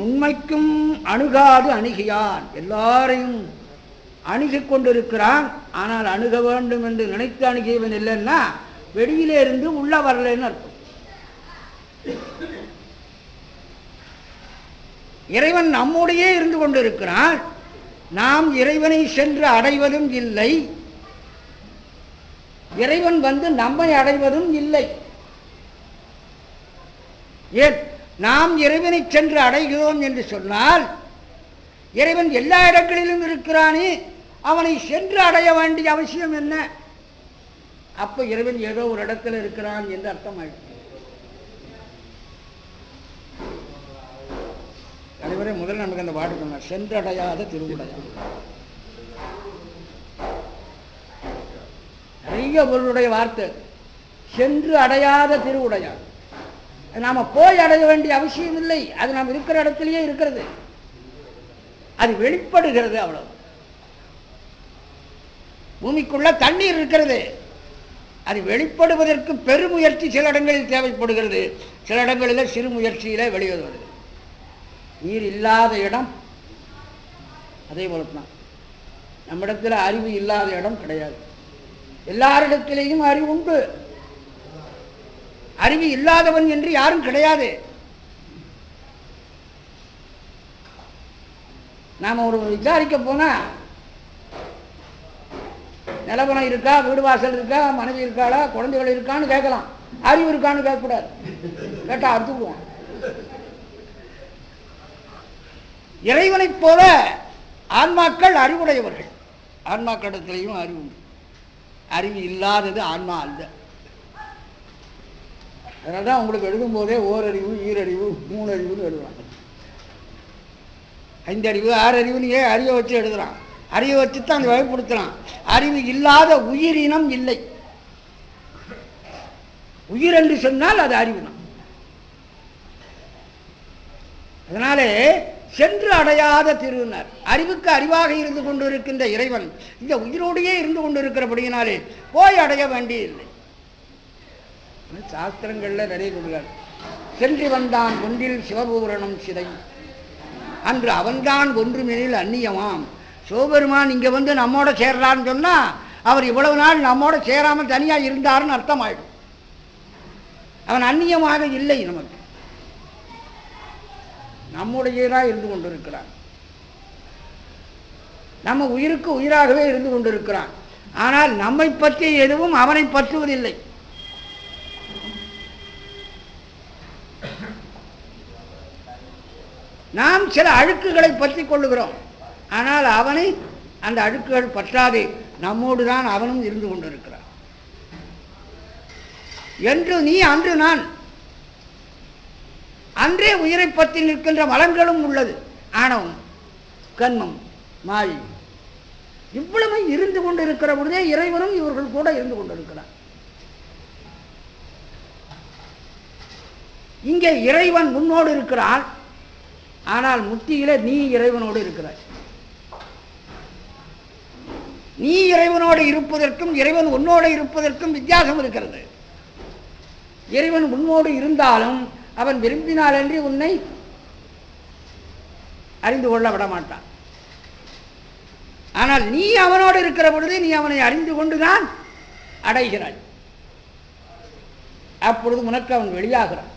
உண்மைக்கும் அணுகாது அணுகியான். எல்லாரையும் அணுகிக் கொண்டிருக்கிறான். ஆனால் அணுக வேண்டும் என்று நினைத்து அணுகியவன் இல்லைன்னா வெளியிலே இருந்து உள்ள வரலன்னு அர்த்தம். இறைவன் நம்முடையே இருந்து கொண்டிருக்கிறான். நாம் இறைவனை சென்று அடைவதும் இல்லை, இறைவன் வந்து நம்மை அடைவதும் இல்லை. ஏன் நாம் இறைவனை சென்று அடைகிறோம் என்று சொன்னால், இறைவன் எல்லா இடங்களிலும் இருக்கிறானே, அவனை சென்று அடைய வேண்டிய அவசியம் என்ன? அப்ப இறைவன் ஏதோ ஒரு இடத்துல இருக்கிறான் என்று அர்த்தமாயிடும். தலைவரே முதல்ல நமக்கு அந்த பாட்டு சொன்னார், சென்றடையாத திருவுடையான். நிறைய பொருளுடைய வார்த்தை. சென்று அடையாத திருவுடையான். நாம போய் அடைய வேண்டிய அவசியம் இல்லை. அது நாம் இருக்கிற இடத்திலேயே இருக்கிறது. அது வெளிப்படுகிறது. அவ்வளவு. பூமிக்குள்ள தண்ணீர் இருக்கிறது. அது வெளிப்படுவதற்கு பெருமுயற்சி சில இடங்களில் தேவைப்படுகிறது, சில இடங்களில் சிறு முயற்சியில வெளிவருவது. நீர் இல்லாத இடம் அதே போலத்தான். நம்மிடத்தில் அறிவு இல்லாத இடம் கிடையாது. எல்லாரிடத்திலேயும் அறிவு உண்டு. அறிவு இல்லாதவன் என்று யாரும் கிடையாது. நாம ஒரு விசாரிக்க போனா நிலவரம் இருக்கா, வீடு வாசல் இருக்கா, மனைவி இருக்காளா, குழந்தைகள் இருக்கான்னு கேட்கலாம். அறிவு இருக்கான்னு கேட்கக்கூடாது. கேட்டா அறுத்துக்குவோம். இறைவனைப் போல ஆன்மாக்கள் அறிவுடையவர்கள். ஆன்மாக்களிடத்திலையும் அறிவு உண்டு. அறிவு இல்லாதது ஆன்மா அல்ல. அதனால்தான் உங்களுக்கு எழுதும் போதே ஓரறிவு, ஈரறிவு, 3 அறிவுன்னு எழுதுவாங்க. 5 அறிவு, 6 அறிவுன்னு அறிவை வச்சு எழுதுறான். அறிவை வச்சு தான் அந்த வகைப்படுத்துறான். அறிவு இல்லாத உயிரினம் இல்லை. உயிர் என்று சொன்னால் அது அறிவு தான். அதனாலே சென்று அடையாத திருவினர். அறிவுக்கு அறிவாக இருந்து கொண்டிருக்கின்ற இறைவன் இந்த உயிரோடையே இருந்து கொண்டிருக்கிறபடியினாலே போய் அடைய வேண்டியதில்லை. சாஸ்திரங்கள்ல நிறைய சொல்கிறார். சென்று வந்தான் ஒன்றில் சிவபூரணம் சிதை, அன்று அவன்தான் ஒன்றுமெனில் அந்நியமாம். சிவபெருமான் இங்க வந்து நம்மோட சேர்றான்னு சொன்னா அவர் இவ்வளவு நாள் நம்மோட சேராமல் தனியா இருந்தாருன்னு அர்த்தமாயிடும். அவன் அந்நியமாக இல்லை, நமக்கு நம்முடையதாக இருந்து கொண்டிருக்கிறான். நம்ம உயிருக்கு உயிராகவே இருந்து கொண்டிருக்கிறான். ஆனால் நம்மை பற்றி எதுவும் அவனை பற்றுவதில்லை. நாம் சில அழுக்குகளை பற்றி கொள்ளுகிறோம், ஆனால் அவனை அந்த அழுக்குகள் பற்றாது, நம்மோடு தான் அவனும் இருந்து கொண்டிருக்கிறான். என்று நீ அன்று நான், அன்றே உயிரை பற்றி நிற்கின்ற மலங்களும் உள்ளது. ஆணவம், கண்மம், மாயை இவ்வளவு இருந்து கொண்டிருக்கிற பொழுதே இறைவனும் இவர்கள் கூட இருந்து கொண்டிருக்கிறார். இங்கே இறைவன் முன்னோடு இருக்கிறான், ஆனால் முத்தியிலே நீ இறைவனோடு இருக்கிறாய். நீ இறைவனோடு இருப்பதற்கும் இறைவன் உன்னோடு இருப்பதற்கும் வித்தியாசம் இருக்கிறது. இறைவன் உன்னோடு இருந்தாலும் அவன் விரும்பினாலன்றி உன்னை அறிந்து கொள்ள விட மாட்டான். ஆனால் நீ அவனோடு இருக்கிற பொழுது நீ அவனை அறிந்து கொண்டுதான் அடைகிறாய். அப்பொழுது உனக்கு அவன் வெளியாகிறான்.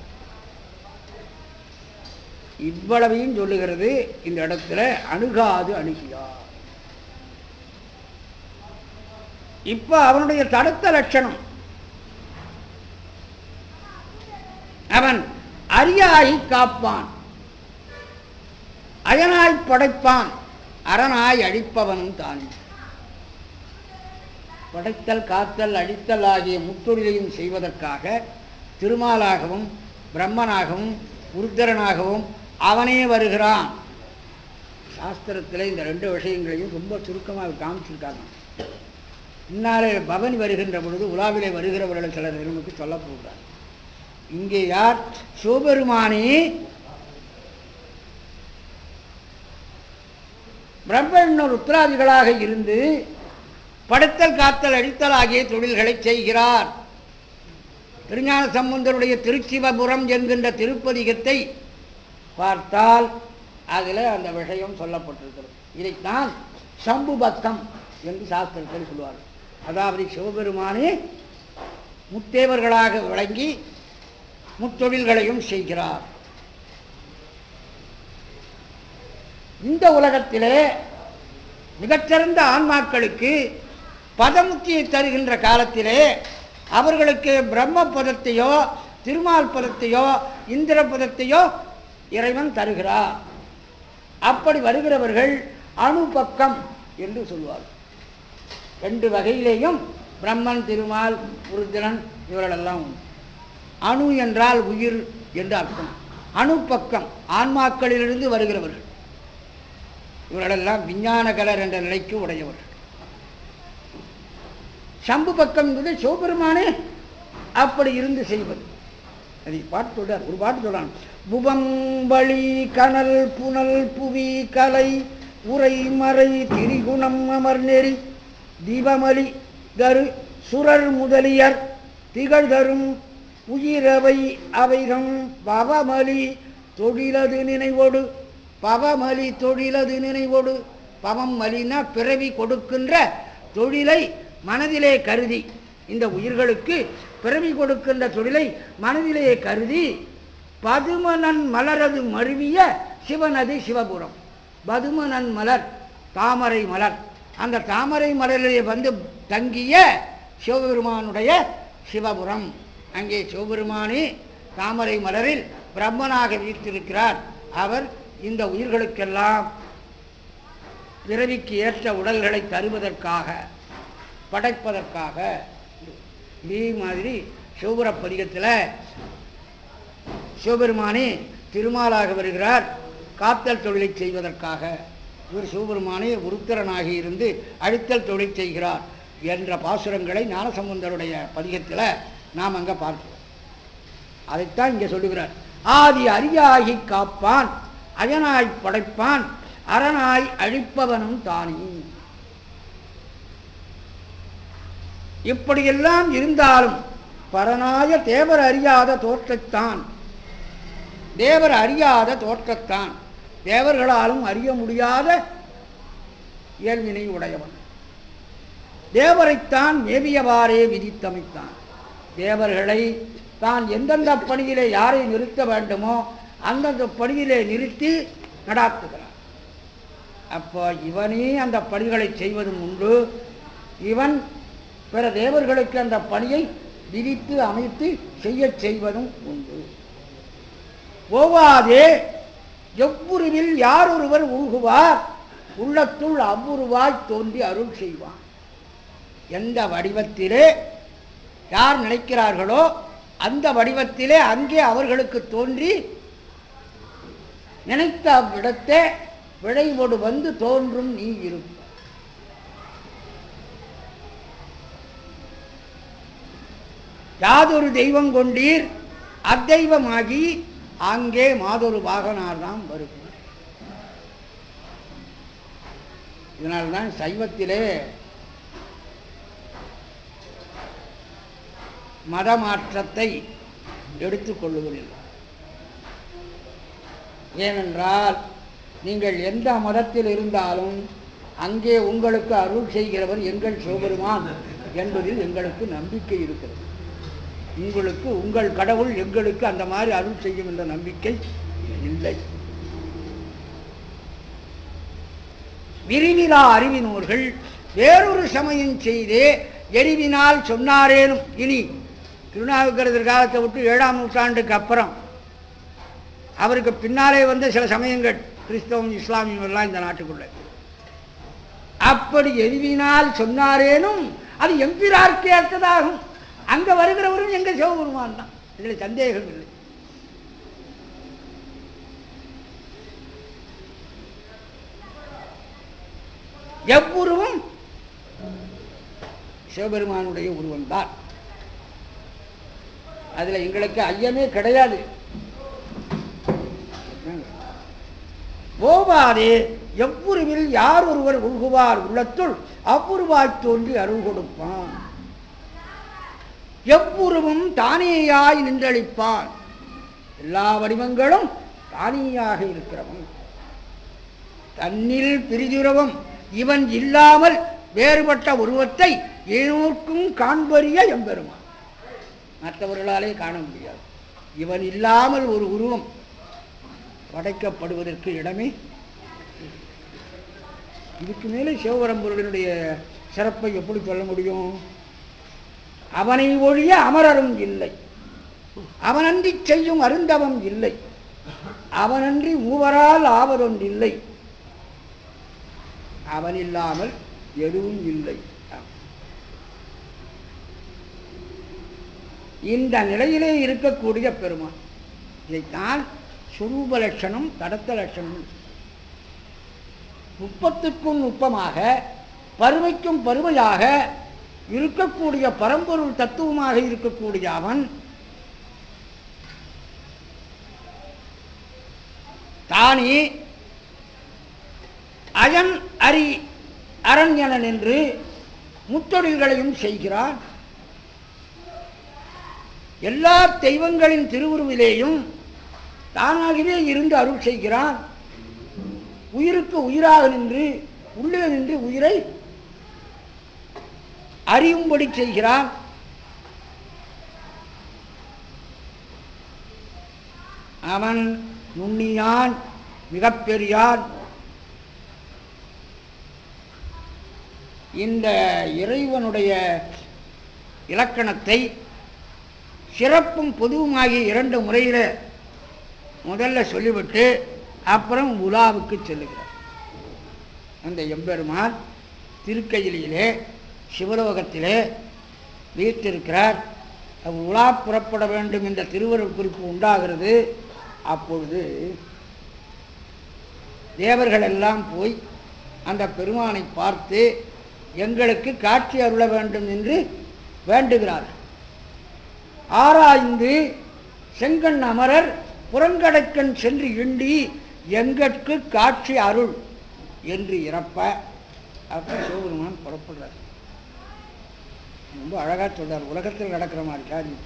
இவ்வளவையும் சொல்லுகிறது இந்த இடத்துல அணுகாது அணுகியார். இப்ப அவனுடைய தடுத்த லட்சணம், அவன் அரியாய் காப்பான், அயனாய் படைப்பான், அரணாய் அழிப்பவனும் தான். படைத்தல், காத்தல், அழித்தல் ஆகிய முத்தொழிலையும் செய்வதற்காக திருமாலாகவும் பிரம்மனாகவும் உருத்தரனாகவும் அவனே வருகிறான். சாஸ்திரத்தில் இந்த ரெண்டு விஷயங்களையும் ரொம்ப சுருக்கமாக காமிச்சிருக்காங்க. இன்னாலே பவனி வருகின்ற பொழுது உலாவிலே வருகிறவர்கள் சிலர் நமக்கு சொல்ல போகிறார். இங்கே யார்? சிவபெருமானே பிரம்ம ருத்ராதிகளாக இருந்து படைத்தல், காத்தல், அழித்தல் ஆகிய தொழில்களை செய்கிறார். திருஞான சம்பந்தருடைய திருச்சிவபுரம் என்கின்ற திருப்பதிகத்தை பார்த்தால் அதில் அந்த விஷயம் சொல்லப்பட்டிருக்கிறது. இதைத்தான் சம்புபத்தம் என்று சாஸ்திரத்தில் சொல்வார்கள். அதாவது சிவபெருமானே முத்தேவர்களாக விளங்கி முத்தொழில்களையும் செய்கிறார். இந்த உலகத்திலே மிகச்சிறந்த ஆன்மாக்களுக்கு பதமுத்தியை தருகின்ற காலத்திலே அவர்களுக்கு பிரம்ம பதத்தையோ திருமால் பதத்தையோ இந்திர பதத்தையோ இறைவன் தருகிறார். அப்படி வருகிறவர்கள் அணுபக்கம் என்று சொல்வார்கள். ரெண்டு வகையிலேயும் பிரம்மன், திருமால், உருத்திரன் இவர்களெல்லாம் உண்டு. அணு என்றால் உயிர் என்று அர்த்தம். அணுபக்கம் ஆன்மாக்களிலிருந்து வருகிறவர்கள் இவர்களெல்லாம் விஞ்ஞானகலர் என்ற நிலைக்கு உடையவர்கள். சம்பு பக்கம் என்பது சிவபெருமானே அப்படி இருந்து செய்வது. அதை பாட்டு சொல்றார், ஒரு பாட்டு சொல்றான். புவம்பளி கனல் புனல் புவி கலை உரை மறை திரிகுணம் அமர் நெறி தீபமலி தரு சுரர் முதலியர் திகழ்தரும் உயிரவை அவைதம் பவமலி தொழிலது நினைவோடு. பவமலி தொழிலது நினைவோடு. பவம் மலினா பிறவி கொடுக்கின்ற தொழிலை மனதிலே கருதி, இந்த உயிர்களுக்கு பிறவி கொடுக்கின்ற தொழிலை மனதிலே கருதி பதுமனன் மலரது மருவிய சிவனது சிவபுரம். பதுமனன் மலர் தாமரை மலர், அந்த தாமரை மலரிலே வந்து தங்கிய சிவபெருமானுடைய சிவபுரம். அங்கே சிவபெருமானே தாமரை மலரில் பிரம்மனாக வீற்றிருக்கிறார். அவர் இந்த உயிர்களுக்கெல்லாம் பிறவிக்கு ஏற்ற உடல்களை தருவதற்காக, படைப்பதற்காக. இதே மாதிரி சிவபுர பதிகத்தில் சிவபெருமானே திருமாலாக வருகிறார் காத்தல் தொழிலை செய்வதற்காக. இவர் சிவபெருமானே உருத்திரனாகி இருந்து அழித்தல் தொழில் செய்கிறார் என்ற பாசுரங்களை ஞானசம்பந்தருடைய பதிகத்தில் நாம் அங்கே பார்க்கிறோம். அதைத்தான் இங்கே சொல்லுகிறார். ஆதி அரியாகி காப்பான், அயனாய் படைப்பான், அரணாய் அழிப்பவனும் தானே. இப்படியெல்லாம் இருந்தாலும் பரனாய தேவர் அறியாத தோற்றத்தான், தேவர் அறியாத தோற்றத்தான், தேவர்களாலும் அறிய முடியாத இயல்பினை உடையவன். தேவரைத்தான் மேவியவாறே விதித்தமைத்தான். தேவர்களை தான் எந்தெந்த பணியிலே யாரை நிறுத்த வேண்டுமோ அந்தந்த பணியிலே நிறுத்தி நடாத்துகிறார். அப்போ இவனே அந்த பணிகளை செய்வதும் உண்டு, இவன் பிற தேவர்களுக்கு அந்த பணியை விதித்து அமைத்து செய்வதும் உண்டு. ஓவாதே எவ்வுருவில் யார் ஒருவர் உள்குவார் உள்ளத்துள் அவ்வுருவாய் தோன்றி அருள் செய்வான். எந்த வடிவத்திலே யார் நினைக்கிறார்களோ அந்த வடிவத்திலே அங்கே அவர்களுக்கு தோன்றி நினைத்த அவ்விடத்தே விளைவோடு வந்து தோன்றும் நீ இருப்பாய். யாதொரு தெய்வம் கொண்டீர் அத்தெய்வமாகி அங்கே மாதொரு வாகனார்தான் வருகிறார். இதனால்தான் சைவத்திலே மதமாற்றத்தை எடுத்துக்கொள்ளுவதில்லை. ஏனென்றால் நீங்கள் எந்த மதத்தில் இருந்தாலும் அங்கே உங்களுக்கு அருள் செய்கிறவர் எங்கள் சிவபெருமான் என்பதில் எங்களுக்கு நம்பிக்கை இருக்கிறது. உங்களுக்கு உங்கள் கடவுள் எங்களுக்கு அந்த மாதிரி அருள் செய்யும் என்ற நம்பிக்கை இல்லை. விரிவிலா அறிவினோர்கள் வேறொரு சமயம் செய்தே எரிவினால் சொன்னாரேனும். இனி திருநாவுக்கரசர் காலத்தை விட்டு 7ஆம் நூற்றாண்டுக்கு அப்புறம் அவருக்கு பின்னாலே வந்த சில சமயங்கள் கிறிஸ்தவம் இஸ்லாமியம் எல்லாம் இந்த நாட்டுக்குள்ள அப்படி எரிவினால் சொன்னாரேனும் அது எம்பிரார்க்கு ஏற்றதாகும். அங்க வருகிறவரும் எங்க சிவபெருமான் தான், இதில் சந்தேகம் இல்லை. எவ்வுருவும் சிவபெருமானுடைய உருவம் தான், அதுல எங்களுக்கு ஐயமே கிடையாது. ஓவாதே எவ்வுருவில் யார் ஒருவர் உள்குவார் உள்ளத்துள் அவ்வுருவாய் தோன்றி அருள் கொடுப்பான். எவ்வுருவும் தானேயாய் நின்றளிப்பான். எல்லா வடிவங்களும் தானேயாக இருக்கிறவன். தன்னில் பிரிதுறவும் இவன் இல்லாமல் வேறுபட்ட உருவத்தை ஏனோர்க்கும் காண்பறிய எம்பெருமான். மற்றவர்களாலே காண முடியாது. இவன் இல்லாமல் ஒரு உருவம் படைக்கப்படுவதற்கு இடமே. இதுக்கு மேலே சிவபரம்பொருளினுடைய சிறப்பை எப்படி சொல்ல முடியும்? அவனை ஒழிய அமரரும் இல்லை, அவனன்றி செய்யும் அருந்தவம் இல்லை, அவனன்றி மூவரால் ஆவதொன்றில்லை, அவன் இல்லாமல் எதுவும் இல்லை. இந்த நிலையிலே இருக்கக்கூடிய பெருமான், இதைத்தான் சுரூப லட்சணம் தடத்த லட்சணம். நுட்பத்துக்கும் நுட்பமாக பருமைக்கும் பருமையாக இருக்கக்கூடிய பரம்பொருள் தத்துவமாக இருக்கக்கூடிய அவன் தானே அயன் அரி அரண்யனன் என்று முத்தொழில்களையும் செய்கிறான். எல்லா தெய்வங்களின் திருவுருவிலேயும் தானாகவே இருந்து அருள் செய்கிறான். உயிருக்கு உயிராக நின்று உள்ளே நின்று உயிரை அறியும்படி செய்கிறான். அவன் நுண்ணியான், மிகப்பெரியான். இந்த இறைவனுடைய இலக்கணத்தை சிறப்பும் பொதுவுமாகிய 2 முறையில் முதல்ல சொல்லிவிட்டு அப்புறம் உலாவுக்கு செல்லுகிறார். அந்த எம்பெருமான் திருக்கையிலே சிவலோகத்திலே வீற்றிருக்கிறார். உலா புறப்பட வேண்டும் என்ற திருவருள் குறிப்பு உண்டாகிறது. அப்பொழுது தேவர்கள் எல்லாம் போய் அந்த பெருமானை பார்த்து எங்களுக்கு காட்சி அருள வேண்டும் என்று வேண்டுகிறார்கள். ஆராய்ந்து செங்கண் அமரர் புறங்கடைக்கண் சென்று இண்டி எங்கட்கு காட்சி அருள் என்று இறப்ப அப்ப சிவபெருமான் புறப்படுறார். ரொம்ப அழகா சொல்றார். உலகத்தில் நடக்கிற மாதிரி காரியம்.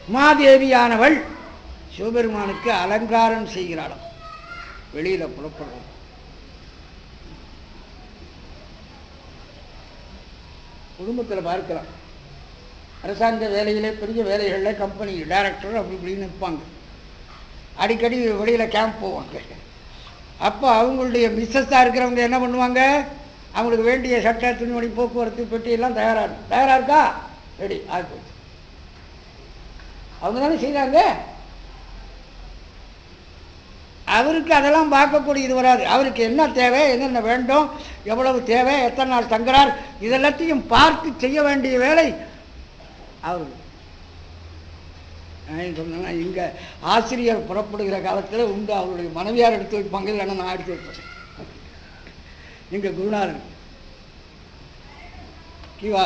உமாதேவியானவள் சிவபெருமானுக்கு அலங்காரம் செய்கிறாளாம். வெளியில புறப்படுறோம். 1 குடும்பத்தில் பார்க்கலாம். அரசாங்க வேலையிலே பெரிய வேலைகளில் கம்பெனி டைரக்டர் அப்படி இப்படின்னு இருப்பாங்க. அடிக்கடி வெளியில் கேம்ப் போவாங்க. அப்போ அவங்களுடைய மிஸ்ஸஸாக இருக்கிறவங்க என்ன பண்ணுவாங்க, அவங்களுக்கு வேண்டிய சட்ட துணிமணி போக்குவரத்து பெட்டியெல்லாம் தயாராக இருக்கா, ரெடி ஆகி போச்சு. அவங்க தானே செய்கிறாங்க. அவருக்கு அதெல்லாம் பார்க்கக்கூடிய இது வராது. அவருக்கு என்ன தேவை, என்னென்ன வேண்டும், எவ்வளவு தேவை, எத்தனை நாள் தங்குறார், இதெல்லாத்தையும் பார்த்து செய்ய வேண்டிய வேலை அவருக்கு. சொன்னா இங்கே ஆசிரியர் புறப்படுகிற காலத்தில் உண்டு அவருடைய மனைவியார் எடுத்து வைப்பாங்க, இல்லைன்னா நான் எடுத்து வைப்பேன். இங்கே குருநாதன் கிவா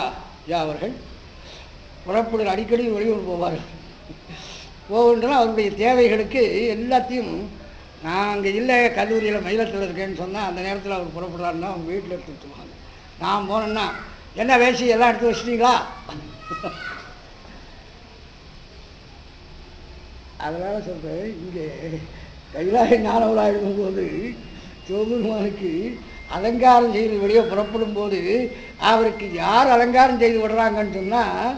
யா அவர்கள் புறப்படுகிற அடிக்கடி வெளியூர் போவார்கள். போகின்றன அவருடைய தேவைகளுக்கு எல்லாத்தையும் நான் அங்கே இல்லை, கல்லூரியில் மயிலத்தில் இருக்கேன்னு சொன்னால் அந்த நேரத்தில் அவர் புறப்படுறாருன்னா அவங்க வீட்டில் எடுத்து வச்சுருவாங்க. நான் போனேன்னா என்ன வேசி எல்லாம் எடுத்து வச்சிட்டீங்களா. அதனால் சொல்கிறேன், இங்கே கைலாய ஞானவராக எழுதும்போது சிவபெருமானுக்கு அலங்காரம் செய்து வெளியே புறப்படும் போது அவருக்கு யார் அலங்காரம் செய்து விடுறாங்கன்னு சொன்னால்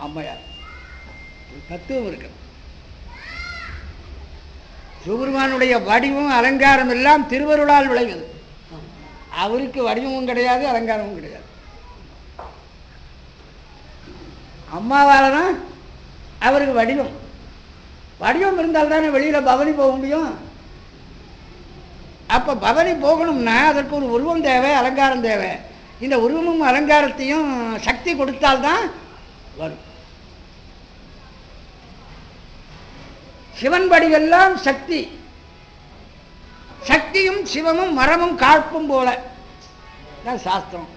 அம்மையார். தத்துவம் இருக்கு. சிவபெருமானுடைய வடிவம் அலங்காரம் எல்லாம் திருவருளால் விளைவது. அவருக்கு வடிவமும் கிடையாது, அலங்காரமும் கிடையாது. அம்மாவால் தான் அவருக்கு வடிவம். வடிவம் இருந்தால் தானே வெளியில் பவனி போக முடியும். அப்போ பவனி போகணும்னா அதற்கு ஒரு உருவம் தேவை, அலங்காரம் தேவை. இந்த உருவமும் அலங்காரத்தையும் சக்தி கொடுத்தால்தான் வரும். சிவன் வடிவெல்லாம் சக்தி. சக்தியும் சிவமும் மரமும் காழ்ப்பும் போல தான் சாஸ்திரம்.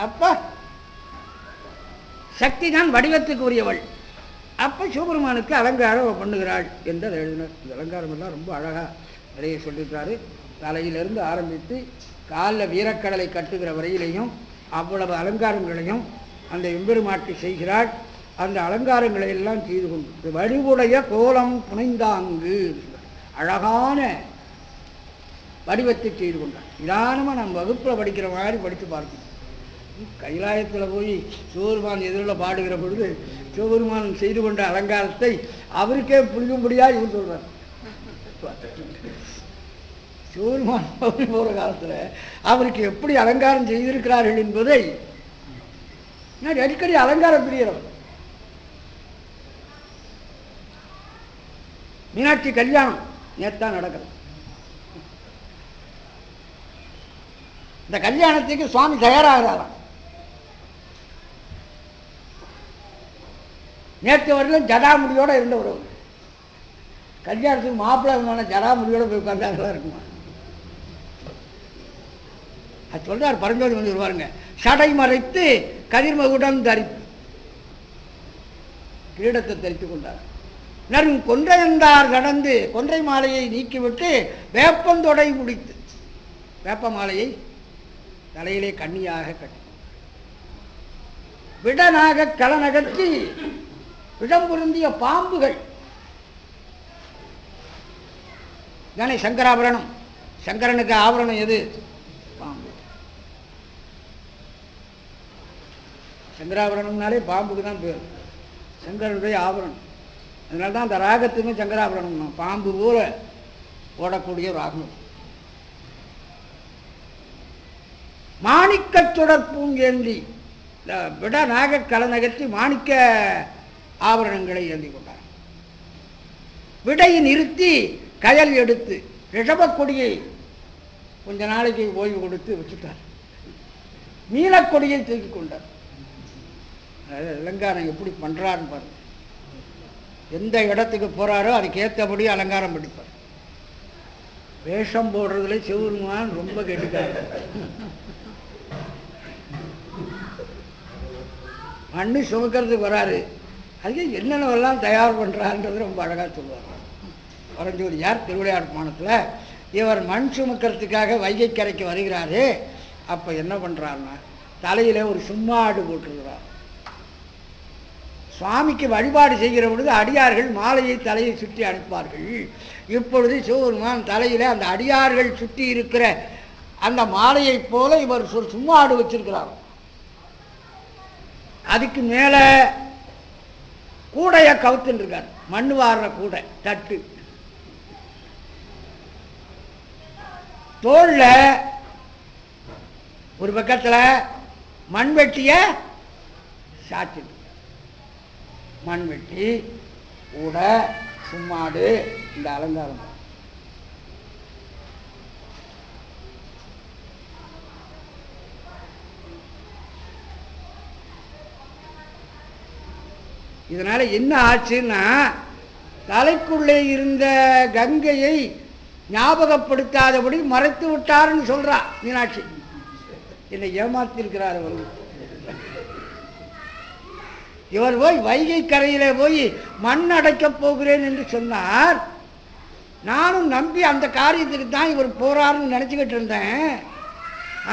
அப்போ சக்தி தான் வடிவத்துக்கு உரியவள். அப்போ சிவபெருமானுக்கு அலங்காரம் பண்ணுகிறாள் என்று அதை எழுதினார். இந்த அலங்காரம் எல்லாம் ரொம்ப அழகாக நிறைய சொல்லியிருக்காரு. தலையிலிருந்து ஆரம்பித்து காலில் வீரக்கடலை கட்டுகிற வரையிலையும் அவ்வளவு அலங்காரங்களையும் அந்த எம்பெருமாட்டி செய்கிறாள். அந்த அலங்காரங்களை எல்லாம் செய்து கொண்டு வடிவுடைய கோலம் புனைந்தாங்கு அழகான வடிவத்தை செய்து கொண்டார். நிதானமாக நம்ம வகுப்பில் படிக்கிற மாதிரி படித்து பார்க்கணும். கைலாயத்தில் போய் சிவபெருமான் எதிரில் பாடுகிற பொழுது சிவபெருமான் செய்து கொண்ட அலங்காரத்தை அவருக்கே புரியும்படியாக இவர் சொல்றார். சிவபெருமான் போகிற காலத்தில் அவருக்கு எப்படி அலங்காரம் செய்திருக்கிறார்கள் என்பதை அடிக்கடி அலங்காரம் பிரியறவர். மீனாட்சி கல்யாணம் நேத்தான் நடக்கிறது. இந்த கல்யாணத்துக்கு சுவாமி தயாராகிறாராம். நேற்று வரையிலும் ஜடாமுடியோட இருந்தவர். கல்யாணத்துக்கு மாப்பிள்ளை ஜடாமுடியோட போய் உட்கார்ந்தாங்களா இருக்குமா? அது சொல்றார் பரஞ்சோதி வந்து வருவாருங்க. சடை மறைத்து கதிர்மகுடம் தரிப்பு கிரீடத்தை தரித்துக் கொண்டார். நரும் கொன்றையந்தார் கடந்து கொன்றை மாலையை நீக்கிவிட்டு வேப்பந்தொடை முடித்து வேப்ப மாலையை தலையிலே கண்ணியாக கட்டி விடனாக களநகர்த்தி விடம் பொருந்திய பாம்புகள் தானே சங்கராபரணம். சங்கரனுக்கு ஆபரணம் எது? பாம்பு. சங்கராபரணம்னாலே பாம்புக்கு தான் பேர். சங்கரனுடைய ஆபரணம். அதனால தான் அந்த ராகத்துக்கு சங்கராபரணம். பாம்பு போல ஓடக்கூடிய ராகம். மாணிக்க சுடற்பூங்கேந்தி விட நாக கலநகர்த்தி மாணிக்க ஆபரணங்களை ஏந்தி கொண்டார். விடையை நிறுத்தி கயல் எடுத்து ரிஷபக்கொடியை கொஞ்ச நாளைக்கு ஓய்வு கொடுத்து வச்சுட்டார். நீலக்கொடியை தூக்கி கொண்டார். அலங்காரம் எப்படி பண்றாருன்னு பாருங்க. எந்த இடத்துக்கு போறாரோ அதுக்கு ஏற்றபடி அலங்காரம் படிப்பார். வேஷம் போடுறதுல சிவபெருமான் ரொம்ப கெட்டுக்காரு. மண்ணு சுமக்கிறதுக்கு வராரு, அதுக்கு என்னென்னவெல்லாம் தயார் பண்ணுறான்றது ரொம்ப அழகாக சொல்லுவார். பரஞ்சோதியார் திருவிளையாடு மானத்தில் இவர் மண் சுமக்கிறதுக்காக வைகை கரைக்கு வருகிறாரு. அப்போ என்ன பண்ணுறாருன்னா தலையில் ஒரு சும்மாடு போட்டிருக்கிறார். சுவாமிக்கு வழிபாடு செய்கிற பொழுது அடியார்கள் மாலையை தலையை சுற்றி அனுப்பார்கள். இப்பொழுது சிவபெருமான் தலையில் அந்த அடியார்கள் சுற்றி இருக்கிற அந்த மாலையை போல இவர் சும்மாடு வச்சிருக்கிறார். அதுக்கு மேலே கூடைய கவுத்துன்னு இருக்கார், மண் வாடுற கூடை தட்டு. தோல்ல ஒரு பக்கத்தில் மண்வெட்டிய சாச்சு, மண்வெட்டி கூடை சும்மாடு இந்த அலங்காரம். இதனால என்ன ஆச்சுன்னா, தலைக்குள்ளே இருந்த கங்கையை ஞாபகப்படுத்தாதபடி மறைத்து விட்டாருன்னு சொல்றா மீனாட்சி. என்னை ஏமாத்திருக்கிறார் அவர். இவர் போய் வைகை கரையில போய் மண் அடைக்கப் போகிறேன் என்று சொன்னார். நானும் நம்பி அந்த காரியத்துக்கு தான் இவர் போறாருன்னு நினைச்சுக்கிட்டு இருந்தேன்.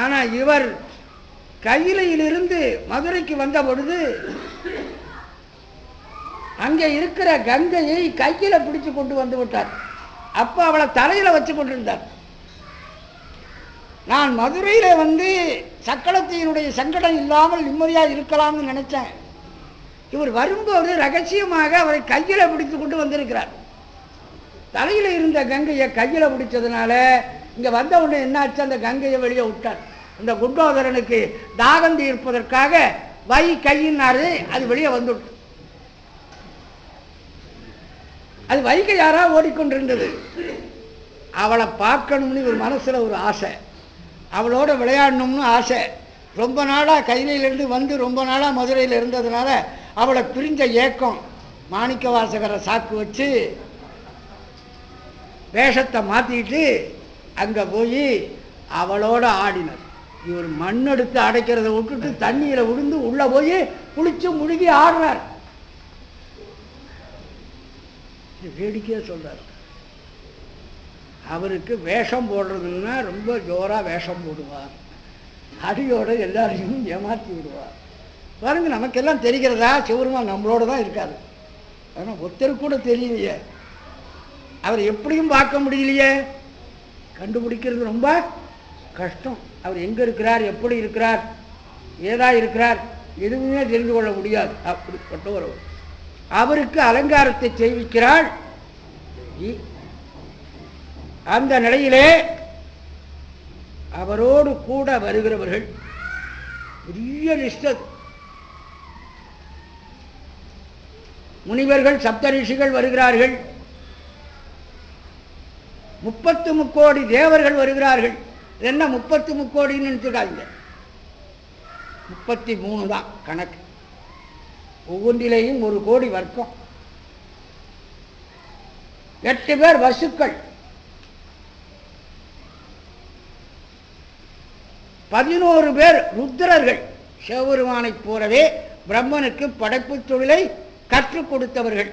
ஆனா இவர் கையிலிருந்து மதுரைக்கு வந்த பொழுது அங்கே இருக்கிற கங்கையை கையில பிடிச்சு கொண்டு வந்து விட்டார். அப்ப அவளை தலையில வச்சு கொண்டிருந்தார். நான் மதுரையில வந்து சக்களத்தினுடைய சங்கடம் இல்லாமல் நிம்மதியா இருக்கலாம்னு நினைச்சேன். இவர் வரும்போது ரகசியமாக அவரை கையில பிடித்து கொண்டு வந்திருக்கிறார். தலையில இருந்த கங்கையை கையில பிடிச்சதுனால இங்க வந்த உடனே என்னாச்சு, அந்த கங்கையை வெளியே விட்டார். இந்த குண்டோதரனுக்கு தாகம் தீர்ப்பதற்காக வை கையினாரு, அது வெளியே வந்துவிட்டு. அது வைகை யாரா ஓடிக்கொண்டிருந்தது. அவளை பார்க்கணும்னு ஒரு மனசுல ஒரு ஆசை, அவளோட விளையாடணும்னு ஆசை. ரொம்ப நாளா கையிலிருந்து வந்து ரொம்ப நாளா மதுரையில் இருந்ததுனால அவளை பிரிஞ்ச ஏக்கம். மாணிக்க வாசகரை சாக்கு வச்சு வேஷத்தை மாத்திட்டு அங்க போய் அவளோட ஆடினார். இவர் மண் எடுத்து அடைக்கிறத விட்டுட்டு தண்ணியில விழுந்து உள்ள போய் குளிச்சு முழுகி ஆடுறார். வேடிக்கையா சொல்றார். அவருக்கு வேஷம் போடுறதுன்னா ரொம்ப ஜோரா வேஷம் போடுவார், அடியோட எல்லாரையும் ஏமாற்றி விடுவார். பாருங்க, நமக்கெல்லாம் தெரிகிறதா, சிவருமா நம்மளோட தான் இருக்காரு. ஆனால் ஒருத்தருக்கு கூட தெரியலையே, அவர் எப்படியும் பார்க்க முடியலையே, கண்டுபிடிக்கிறது ரொம்ப கஷ்டம். அவர் எங்க இருக்கிறார், எப்படி இருக்கிறார், ஏதா இருக்கிறார், எதுவுமே தெரிந்து கொள்ள முடியாது. அப்படிப்பட்ட ஒரு அவருக்கு அலங்காரத்தை செய்விக்கிறாள். அந்த நிலையிலே அவரோடு கூட வருகிறவர்கள் பெரிய லிஸ்ட். முனிவர்கள் சப்தரிஷிகள் வருகிறார்கள், 33 கோடி தேவர்கள் வருகிறார்கள். என்ன 33 கோடின்னு நினைச்சுக்காதீங்க, 33 தான் கணக்கு. ஒவ்வொன்றிலேயும் 1 கோடி வர்க்கம். 8 பேர் வசுக்கள், 11 பேர் ருத்ரர்கள். சிவபெருமானை போலவே பிரம்மனுக்கு படைப்பு தொழிலை கற்றுக் கொடுத்தவர்கள்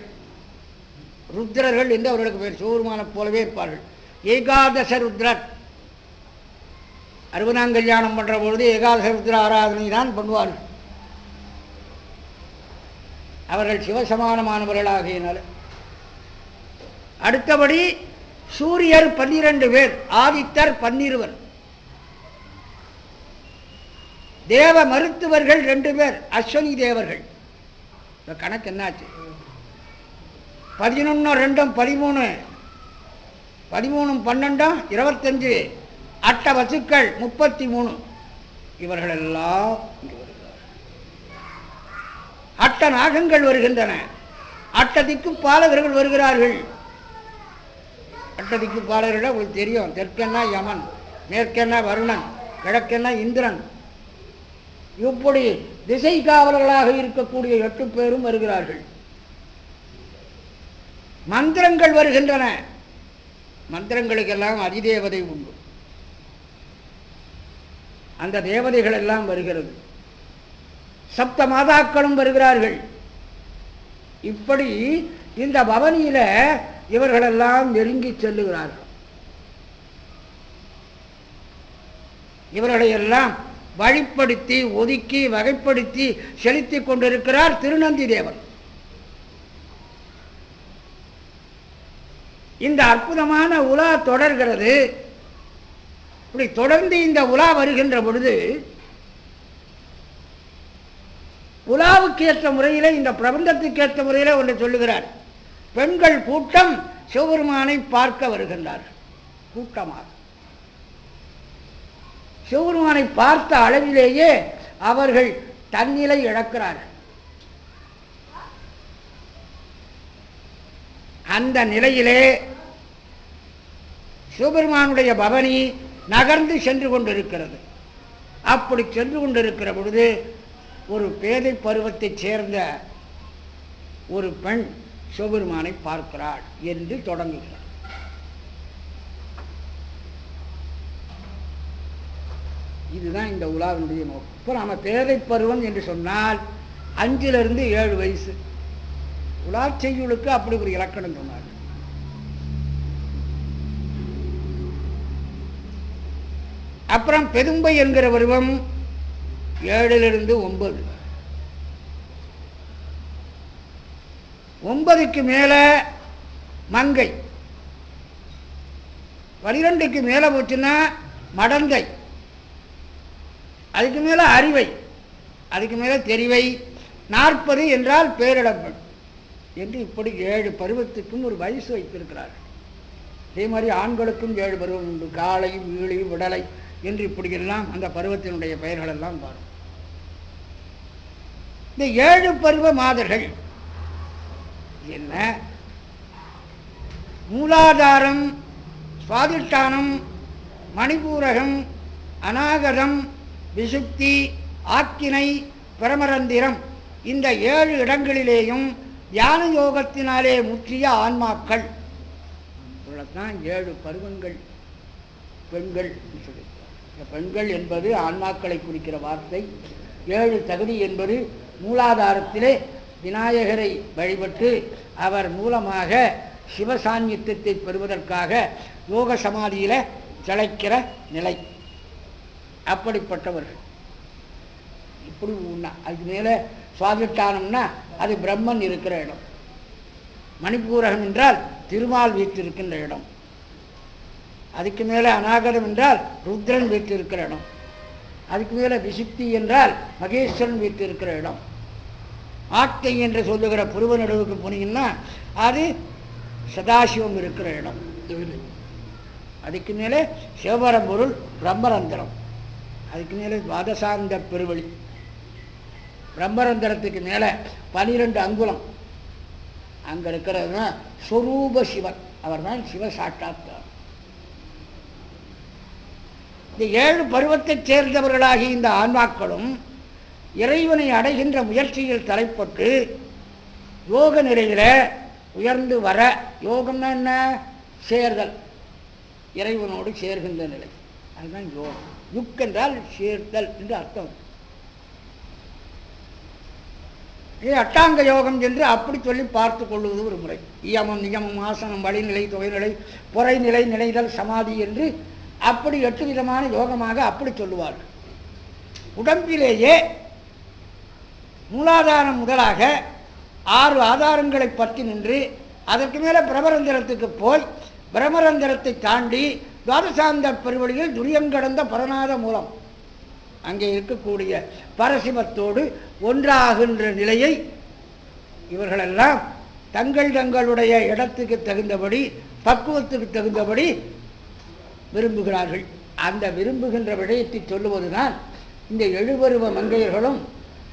ருத்ரர்கள் என்று அவர்களுக்கு பேர். சிவபெருமானை போலவே இருப்பார்கள். ஏகாதச ருத்ரர். 60ஆம் கல்யாணம் பண்ற பொழுது ஏகாதச ருத்ர ஆராதனை தான் பண்ணுவார்கள். அவர்கள் சிவசமானமானவர்களாகியனால. அடுத்தபடி சூரியர் 12 பேர், ஆதித்தர் 12. தேவ மருத்துவர்கள் 2 பேர், அஸ்வனி தேவர்கள். இந்த கணக்கு என்னாச்சு? 11 2 13, 13 12 25, அட்ட வசுக்கள் 33. இவர்கள் எல்லாம் அட்ட நாகங்கள் வருகின்றன. அட்டதிக்கு பாலகர்கள் வருகிறார்கள். அட்டதிக்கு பாலகர்கள் உங்களுக்கு தெரியும். தெற்கென்னா யமன், மேற்கென்னா வருணன், கிழக்கென்னா இந்திரன். இப்படி திசை காவலர்களாக இருக்கக்கூடிய 8 பேரும் வருகிறார்கள். மந்திரங்கள் வருகின்றன. மந்திரங்களுக்கெல்லாம் அதிதேவதை உண்டு. அந்த தேவதைகள் எல்லாம் வருகிறது. சப்த மாதாக்களும் வருகிறார்கள். இப்படி இந்த பவனியில இவர்களெல்லாம் நெருங்கி செல்லுகிறார்கள். இவர்களையெல்லாம் வழிப்படுத்தி ஒதுக்கி வகைப்படுத்தி செலுத்திக் கொண்டிருக்கிறார் திருநந்தி தேவர். இந்த அற்புதமான உலா தொடர்கிறது. இப்படி தொடர்ந்து இந்த உலா வருகின்ற பொழுது உலா உலாவுக்கு ஏற்ற முறையிலே, இந்த பிரபந்தத்துக்கு ஏற்ற முறையிலே ஒன்று சொல்லுகிறார். பெண்கள் கூட்டம் சிவபெருமானை பார்க்க வருகின்றார்கள். கூட்டமாக சிவபெருமானை பார்த்த அளவிலேயே அவர்கள் தன்னிலை இழக்கிறார்கள். அந்த நிலையிலே சிவபெருமானுடைய பவனி நகர்ந்து சென்று கொண்டிருக்கிறது. அப்படி சென்று கொண்டிருக்கிற பொழுது ஒரு பேதை பருவத்தைச் சேர்ந்த ஒரு பெண் சிவபெருமானை பார்க்கிறாள் என்று தொடங்குகிறார். இதுதான் இந்த உலாவினுடைய நோக்கம். இப்போ நாம பேதை பருவம் என்று சொன்னால் 5 to 7 வயசு. உலா செய்யுளுக்கு அப்படி ஒரு இலக்கணம் சொன்னார். அப்புறம் பெரும்பை என்கிற பருவம் 7 to 9. 9க்கு மேல மங்கை, 12க்கு மேல போச்சுன்னா மடந்தை, அதுக்கு மேல அறிவை, அதுக்கு மேல தெரிவை, 40 என்றால் பேரிழப்பெண் என்று இப்படி 7 பருவத்துக்கும் ஒரு வயசு வைத்திருக்கிறார்கள். அதே மாதிரி ஆண்களுக்கும் 7 பருவம் உண்டு. காலை, வீழி, விடலை என்று இப்படியெல்லாம் அந்த பருவத்தினுடைய பெயர்கள் எல்லாம் வரும். இந்த 7 பருவ மாதர்கள் என்ன? மூலாதாரம், சுவாதிஷ்டானம், மணிபூரகம், அநாகதம், விசுக்தி, ஆக்கினை, பிரமரந்திரம், இந்த 7 இடங்களிலேயும் தியான யோகத்தினாலே முற்றிய ஆன்மாக்கள். இவ்வளவுதான் 7 பருவங்கள் பெண்கள். பெண்கள் என்பது ஆன்மாக்களை குறிக்கிற வார்த்தை. 7 தகுதி என்பது மூலாதாரத்திலே விநாயகரை வழிபட்டு அவர் மூலமாக சிவசாநித்தியத்தை பெறுவதற்காக யோக சமாதியில திளைக்கிற நிலை. அப்படிப்பட்டவர்கள். இப்படி அதுக்கு மேல சுவாதிஷ்டானம்னா அது பிரம்மன் இருக்கிற இடம். மணிபூரகம் என்றால் திருமால் வீற்றிருக்கின்ற இடம். அதுக்கு மேல அநாகதம் என்றால் ருத்ரன் வீற்றிருக்கிற இடம். அதுக்கு மேல விசுக்தி என்றால் மகேஸ்வரன் வீற்றிருக்கிற இடம். ஆட்டை என்று சொல்லுகிற புருவ நடுவுக்கு போனீங்கன்னா அது சதாசிவம் இருக்கிற இடம். அதுக்கு மேலே சிவபரம்பொருள் பிரம்மரந்திரம். அதுக்கு மேலே துவாதசாந்த பெருவழி. பிரம்மரந்திரத்துக்கு மேலே 12 அங்குலம். அங்க இருக்கிறது ஸ்வரூப சிவன். அவர் தான் சிவ சாட்சாத்காரம். இந்த 7 பருவத்தைச் சேர்ந்தவர்களாகி இந்த ஆன்மாக்களும் இறைவனை அடைகின்ற முயற்சியில் தலைப்பட்டு யோக நிலையில உயர்ந்து வர. யோகம்னா என்ன? சேர்தல், இறைவனோடு சேர்கின்ற நிலை. அதுதான் யோகம். யுக் என்றால் சேர்த்தல் என்று அர்த்தம். இது அட்டாங்க யோகம் என்று அப்படி சொல்லி பார்த்து கொள்வது ஒரு முறை. இயமம், நியமம், ஆசனம், வழிநிலை, தொகைநிலை, பொறைநிலை, நிலைதல், சமாதி என்று அப்படி 8 விதமான யோகமாக அப்படி சொல்லுவார்கள். உடம்பிலேயே மூலாதாரம் முதலாக 6 ஆதாரங்களை பற்றி நின்று அதற்கு மேலே பிரமரந்திரத்துக்கு போய் பிரமரந்திரத்தை தாண்டி துவாதசாந்த பெருவழியில் துரியங்கடந்த பரநாத மூலம் அங்கே இருக்கக்கூடிய பரசிவத்தோடு ஒன்றாகின்ற நிலையை இவர்களெல்லாம் தங்களுடைய இடத்துக்கு தகுந்தபடி, பக்குவத்துக்கு தகுந்தபடி விரும்புகிறார்கள். அந்த விரும்புகின்ற விடயத்தை சொல்லுவதுதான் இந்த 7 பருவ மங்கையர்களும்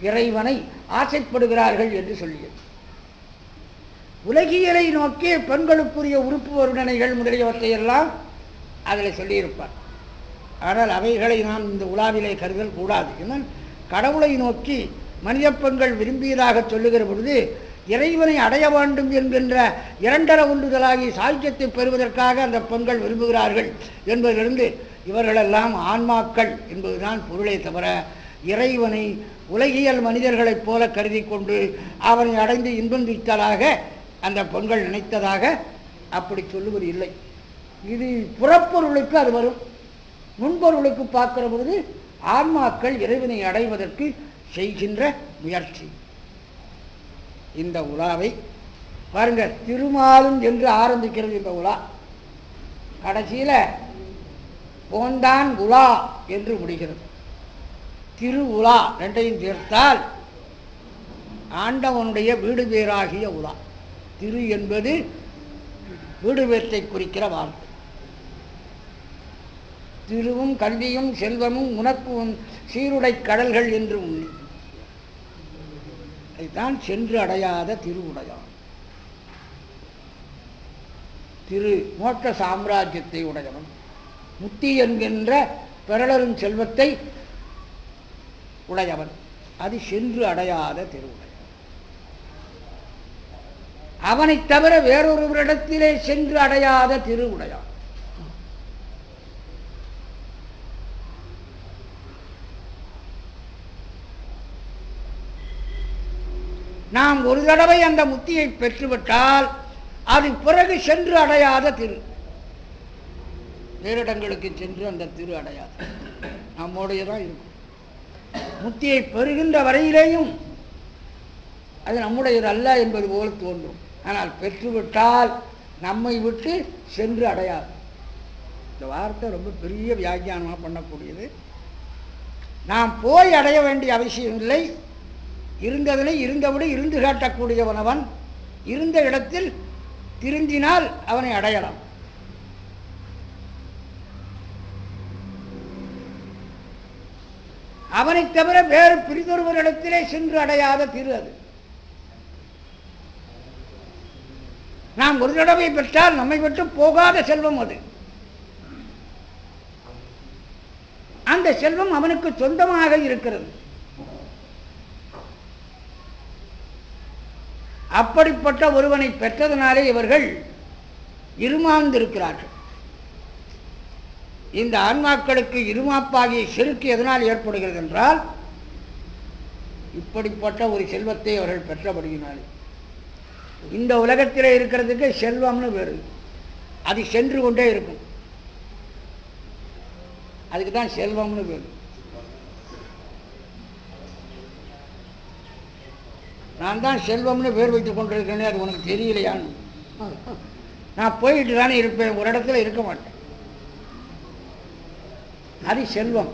இறைவனை ஆசைப்படுகிறார்கள் என்று சொல்லியது. உலகியலை நோக்கி பெண்களுக்குரிய உறுப்பு வருணனைகள் முதலியவற்றையெல்லாம் அதில் சொல்லியிருப்பார். ஆனால் அவைகளை நாம் இந்த உலாவிலே கருதல் கூடாது. ஏன்னால் கடவுளை நோக்கி மனித பெண்கள் விரும்பியதாக சொல்லுகிற பொழுது இறைவனை அடைய வேண்டும் என்கின்ற 2 உண்டுதலாகி சாகியத்தை பெறுவதற்காக அந்த பெண்கள் விரும்புகிறார்கள் என்பதிலிருந்து இவர்களெல்லாம் ஆன்மாக்கள் என்பதுதான் பொருளே தவிர இறைவனை உலகியல் மனிதர்களைப் போல கருதி கொண்டு அவனை அடைந்து இன்பம் துய்த்தலாக அந்த பெண்கள் நினைத்ததாக அப்படி சொல்லுவது இல்லை. இது புறப்பொருளுக்கு அது வரும். முன்பொருளுக்கு பார்க்கிற பொழுது ஆன்மாக்கள் இறைவனை அடைவதற்கு செய்கின்ற முயற்சி. இந்த உலாவை பாருங்க, திருமாலும் என்று ஆரம்பிக்கிறது இந்த உலா. கடைசியில போந்தான் உலா என்று முடிகிறது. திரு உலா 2ஐயும் சேர்த்தால் ஆண்டவனுடைய வீடு பேராகிய உலா. திரு என்பது வீடு பேற்றை குறிக்கிற வார்த்தை. திருவும் கல்வியும் செல்வமும் உனக்கு சீருடை கடல்கள் என்று உண்ணி. அதுதான் சென்று அடையாத திருவுடையான். திரு மோட்ச சாம்ராஜ்யத்தை உடையவன், முத்தி என்கின்ற பெறலரும் செல்வத்தை உடையவன். அது சென்று அடையாத திருவுடையான். அவனை தவிர வேறொருவரிடத்திலே சென்று அடையாத திருவுடையான். நாம் ஒரு தடவை அந்த முத்தியை பெற்றுவிட்டால் அது பிறகு சென்று அடையாத திரு. வேறிடங்களுக்கு சென்று அந்த திரு அடையாது, நம்மோடைய தான் இருக்கும். முத்தியை பெறுகின்ற வரையிலேயும் அது நம்முடையது அல்ல என்பது போல் தோன்றும். ஆனால் பெற்றுவிட்டால் நம்மை விட்டு சென்று அடையாது. இந்த வார்த்தை ரொம்ப பெரிய வியாக்கியானமாக பண்ணக்கூடியது. நாம் போய் அடைய வேண்டிய அவசியம் இல்லை. இருந்ததனை இருந்தபடி இருந்து காட்டக்கூடியவனவன். இருந்த இடத்தில் திருந்தினால் அவனை அடையலாம். அவனை தவிர வேறு பிரிதொருவரிடத்திலே சென்று அடையாத திரு அது. நாம் ஒரு தடவை பெற்றால் நம்மை விட்டு போகாத செல்வம் அது. அந்த செல்வம் அவனுக்கு சொந்தமாக இருக்கிறது. அப்படிப்பட்ட ஒருவனை பெற்றதனாலே இவர்கள் இருமாந்திருக்கிறார்கள். இந்த ஆன்மாக்களுக்கு இருமாப்பாகிய செருக்கு எதனால் ஏற்படுகிறது என்றால், இப்படிப்பட்ட ஒரு செல்வத்தை அவர்கள் பெற்றபடியினாலே. இந்த உலகத்திலே இருக்கிறதுக்கு செல்வம்னு வேறு, அது சென்று கொண்டே இருக்கும். அதுக்கு தான் செல்வம்னு வேறு. நான் தான் செல்வம்னு பேர் வைத்துக் கொண்டிருக்கேனே, அது உனக்கு தெரியலையான்னு. நான் போயிட்டு தானே இருப்பேன், ஒரு இடத்துல இருக்க மாட்டேன். அது செல்வம்.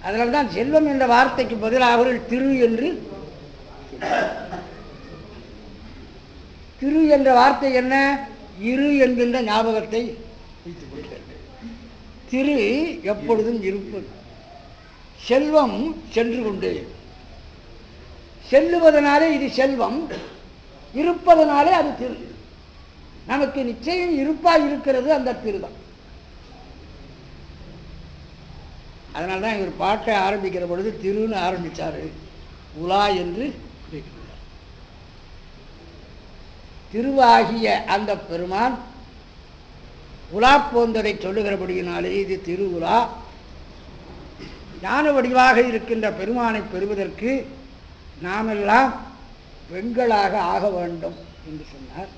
அதனால தான் செல்வம் என்ற வார்த்தைக்கு பதிலாக அவர்கள் திரு என்று. திரு என்ற வார்த்தை என்ன? இரு என்கின்ற ஞாபகத்தை வைத்துக் கொள்கிறார்கள். திரு எப்பொழுதும் இருப்பது. செல்வம் சென்று கொண்டே. செல்லுவதனாலே இது செல்வம், இருப்பதனாலே அது திரு. நமக்கு நிச்சயம் இருப்பாக இருக்கிறது அந்த திருதான். அதனால்தான் இவர் பாட்டை ஆரம்பிக்கிற பொழுது திருன்னு ஆரம்பித்தார், உலா என்று. திருவாகிய அந்த பெருமான் உலா போந்ததை சொல்லுகிறபடியினாலே இது திருவுலா. ஞான வடிவாக இருக்கின்ற பெருமானை பெறுவதற்கு நாமெல்லாம் பெண்களாக ஆக வேண்டும் என்று சொன்னார்.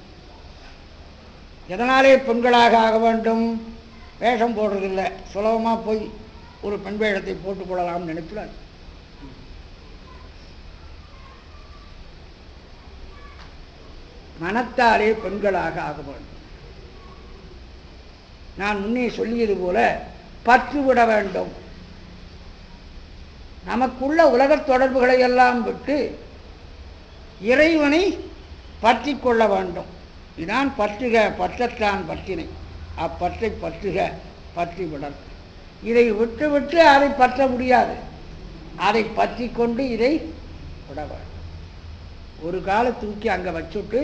எதனாலே பெண்களாக ஆக வேண்டும்? வேஷம் போடுறதில்லை, சுலபமாக போய் ஒரு பெண் வேஷத்தை போட்டுக் கொள்ளலாம்னு நினைக்கிறார். மனத்தாலே பெண்களாக ஆக வேண்டும். நான் முன்னே சொல்லியது போல பற்றுவிட வேண்டும். நமக்குள்ள உலகத் தொடர்புகளை எல்லாம் விட்டு இறைவனை பற்றி கொள்ள வேண்டும். இதான் பற்றுக பற்றற்றான் பற்றினை, அப்பற்றை பற்றுக பற்றி விடல். இதை விட்டு விட்டு அதை பற்ற முடியாது. அதை பற்றி கொண்டு இதை விட வேண்டும். ஒரு காலை தூக்கி அங்கே வச்சுட்டு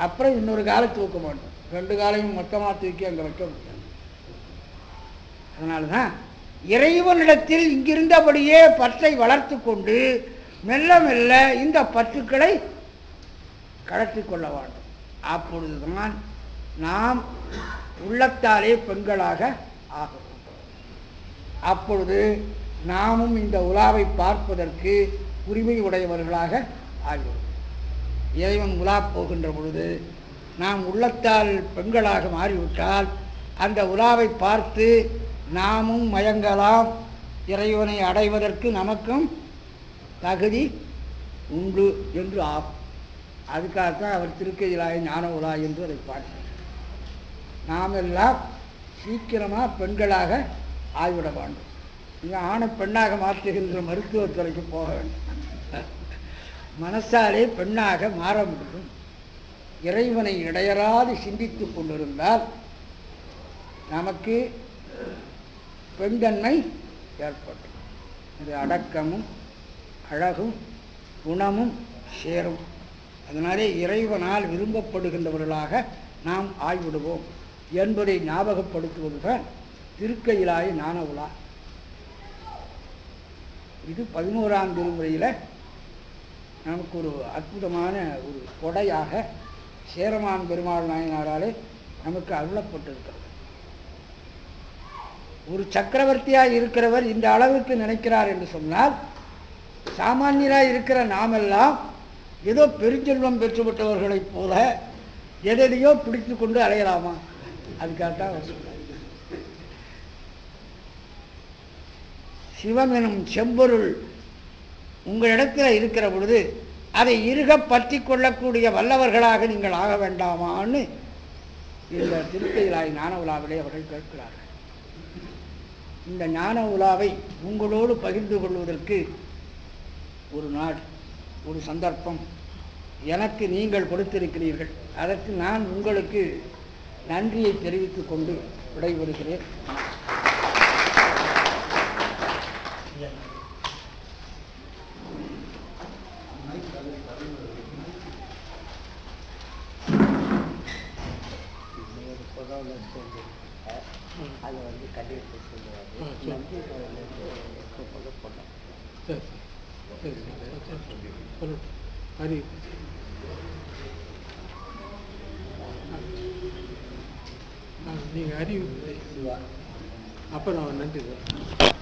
அப்புறம் இன்னொரு காலை தூக்க மாட்டோம். ரெண்டு காலையும் மொத்தமாக தூக்கி அங்கே வைக்க முடியாது. அதனால தான் இறைவனிடத்தில் இங்கிருந்தபடியே பற்றை வளர்த்து கொண்டு மெல்ல மெல்ல இந்த பற்றுக்களை கலற்றி கொள்ள வேண்டும். அப்பொழுதுதான் நாம் உள்ளத்தாலே பெண்களாக ஆகும். அப்பொழுது நாமும் இந்த உலாவை பார்ப்பதற்கு உரிமை உடையவர்களாக ஆகிறோம். இறைவன் உலா போகின்ற பொழுது நாம் உள்ளத்தால் பெண்களாக மாறிவிட்டால் அந்த உலாவை பார்த்து நாமும் மயங்கலாம். இறைவனை அடைவதற்கு நமக்கும் தகுதி உண்டு என்று ஆகும். அதுக்காகத்தான் அவர் திருக்கையிலாய ஞான உலா என்று அதை பார்க்கிறார். நாம் எல்லாம் சீக்கிரமாக பெண்களாக ஆகிவிட வேண்டும். இங்கே ஆணை பெண்ணாக மாற்றுகின்ற மருத்துவத்துறைக்கு போக வேண்டும். மனசாலே பெண்ணாக மாற முடியும். இறைவனை இடையறாது சிந்தித்து கொண்டிருந்தால் நமக்கு பெண்தன்மை ஏற்படும். இது அடக்கமும் அழகும் குணமும் சேரும். அதனாலே இறைவனால் விரும்பப்படுகின்றவர்களாக நாம் ஆய்விடுவோம் என்பதை ஞாபகப்படுத்துவதுதான் திருக்கையிலாய ஞான உலா. இது 11ஆம் திருமுறையில் நமக்கு ஒரு அற்புதமான ஒரு கொடையாக சேரமான் பெருமாள் நாயனாராலே நமக்கு அருளப்பட்டிருக்கிறது. ஒரு சக்கரவர்த்தியாக இருக்கிறவர் இந்த அளவுக்கு நினைக்கிறார் என்று சொன்னால், சாமானியராக இருக்கிற நாமெல்லாம் ஏதோ பெருஞ்செல்வம் பெற்றுவிட்டவர்களைப் போல எதையோ பிடித்து கொண்டு அலையலாமா? அதுக்காகத்தான் சிவம் எனும் செம்பொருள் உங்களிடத்தில் இருக்கிற பொழுது அதை இறுக பற்றி கொள்ளக்கூடிய வல்லவர்களாக நீங்கள் ஆக வேண்டாமான்னு இந்த திருக்கையிலாய் ஞான உலாவிலே அவர்கள் கேட்கிறார்கள். இந்த ஞான உலாவை உங்களோடு பகிர்ந்து கொள்வதற்கு ஒரு நாள், ஒரு சந்தர்ப்பம் எனக்கு நீங்கள் கொடுத்திருக்கிறீர்கள். அதற்கு நான் உங்களுக்கு நன்றியை தெரிவித்துக் கொண்டு விடைபெறுகிறேன். அதை வந்து கண்டிப்பாக சொல்லுவாங்க. ஹரி நீங்கள் அறிவு அப்புறம் நன்றி சார்.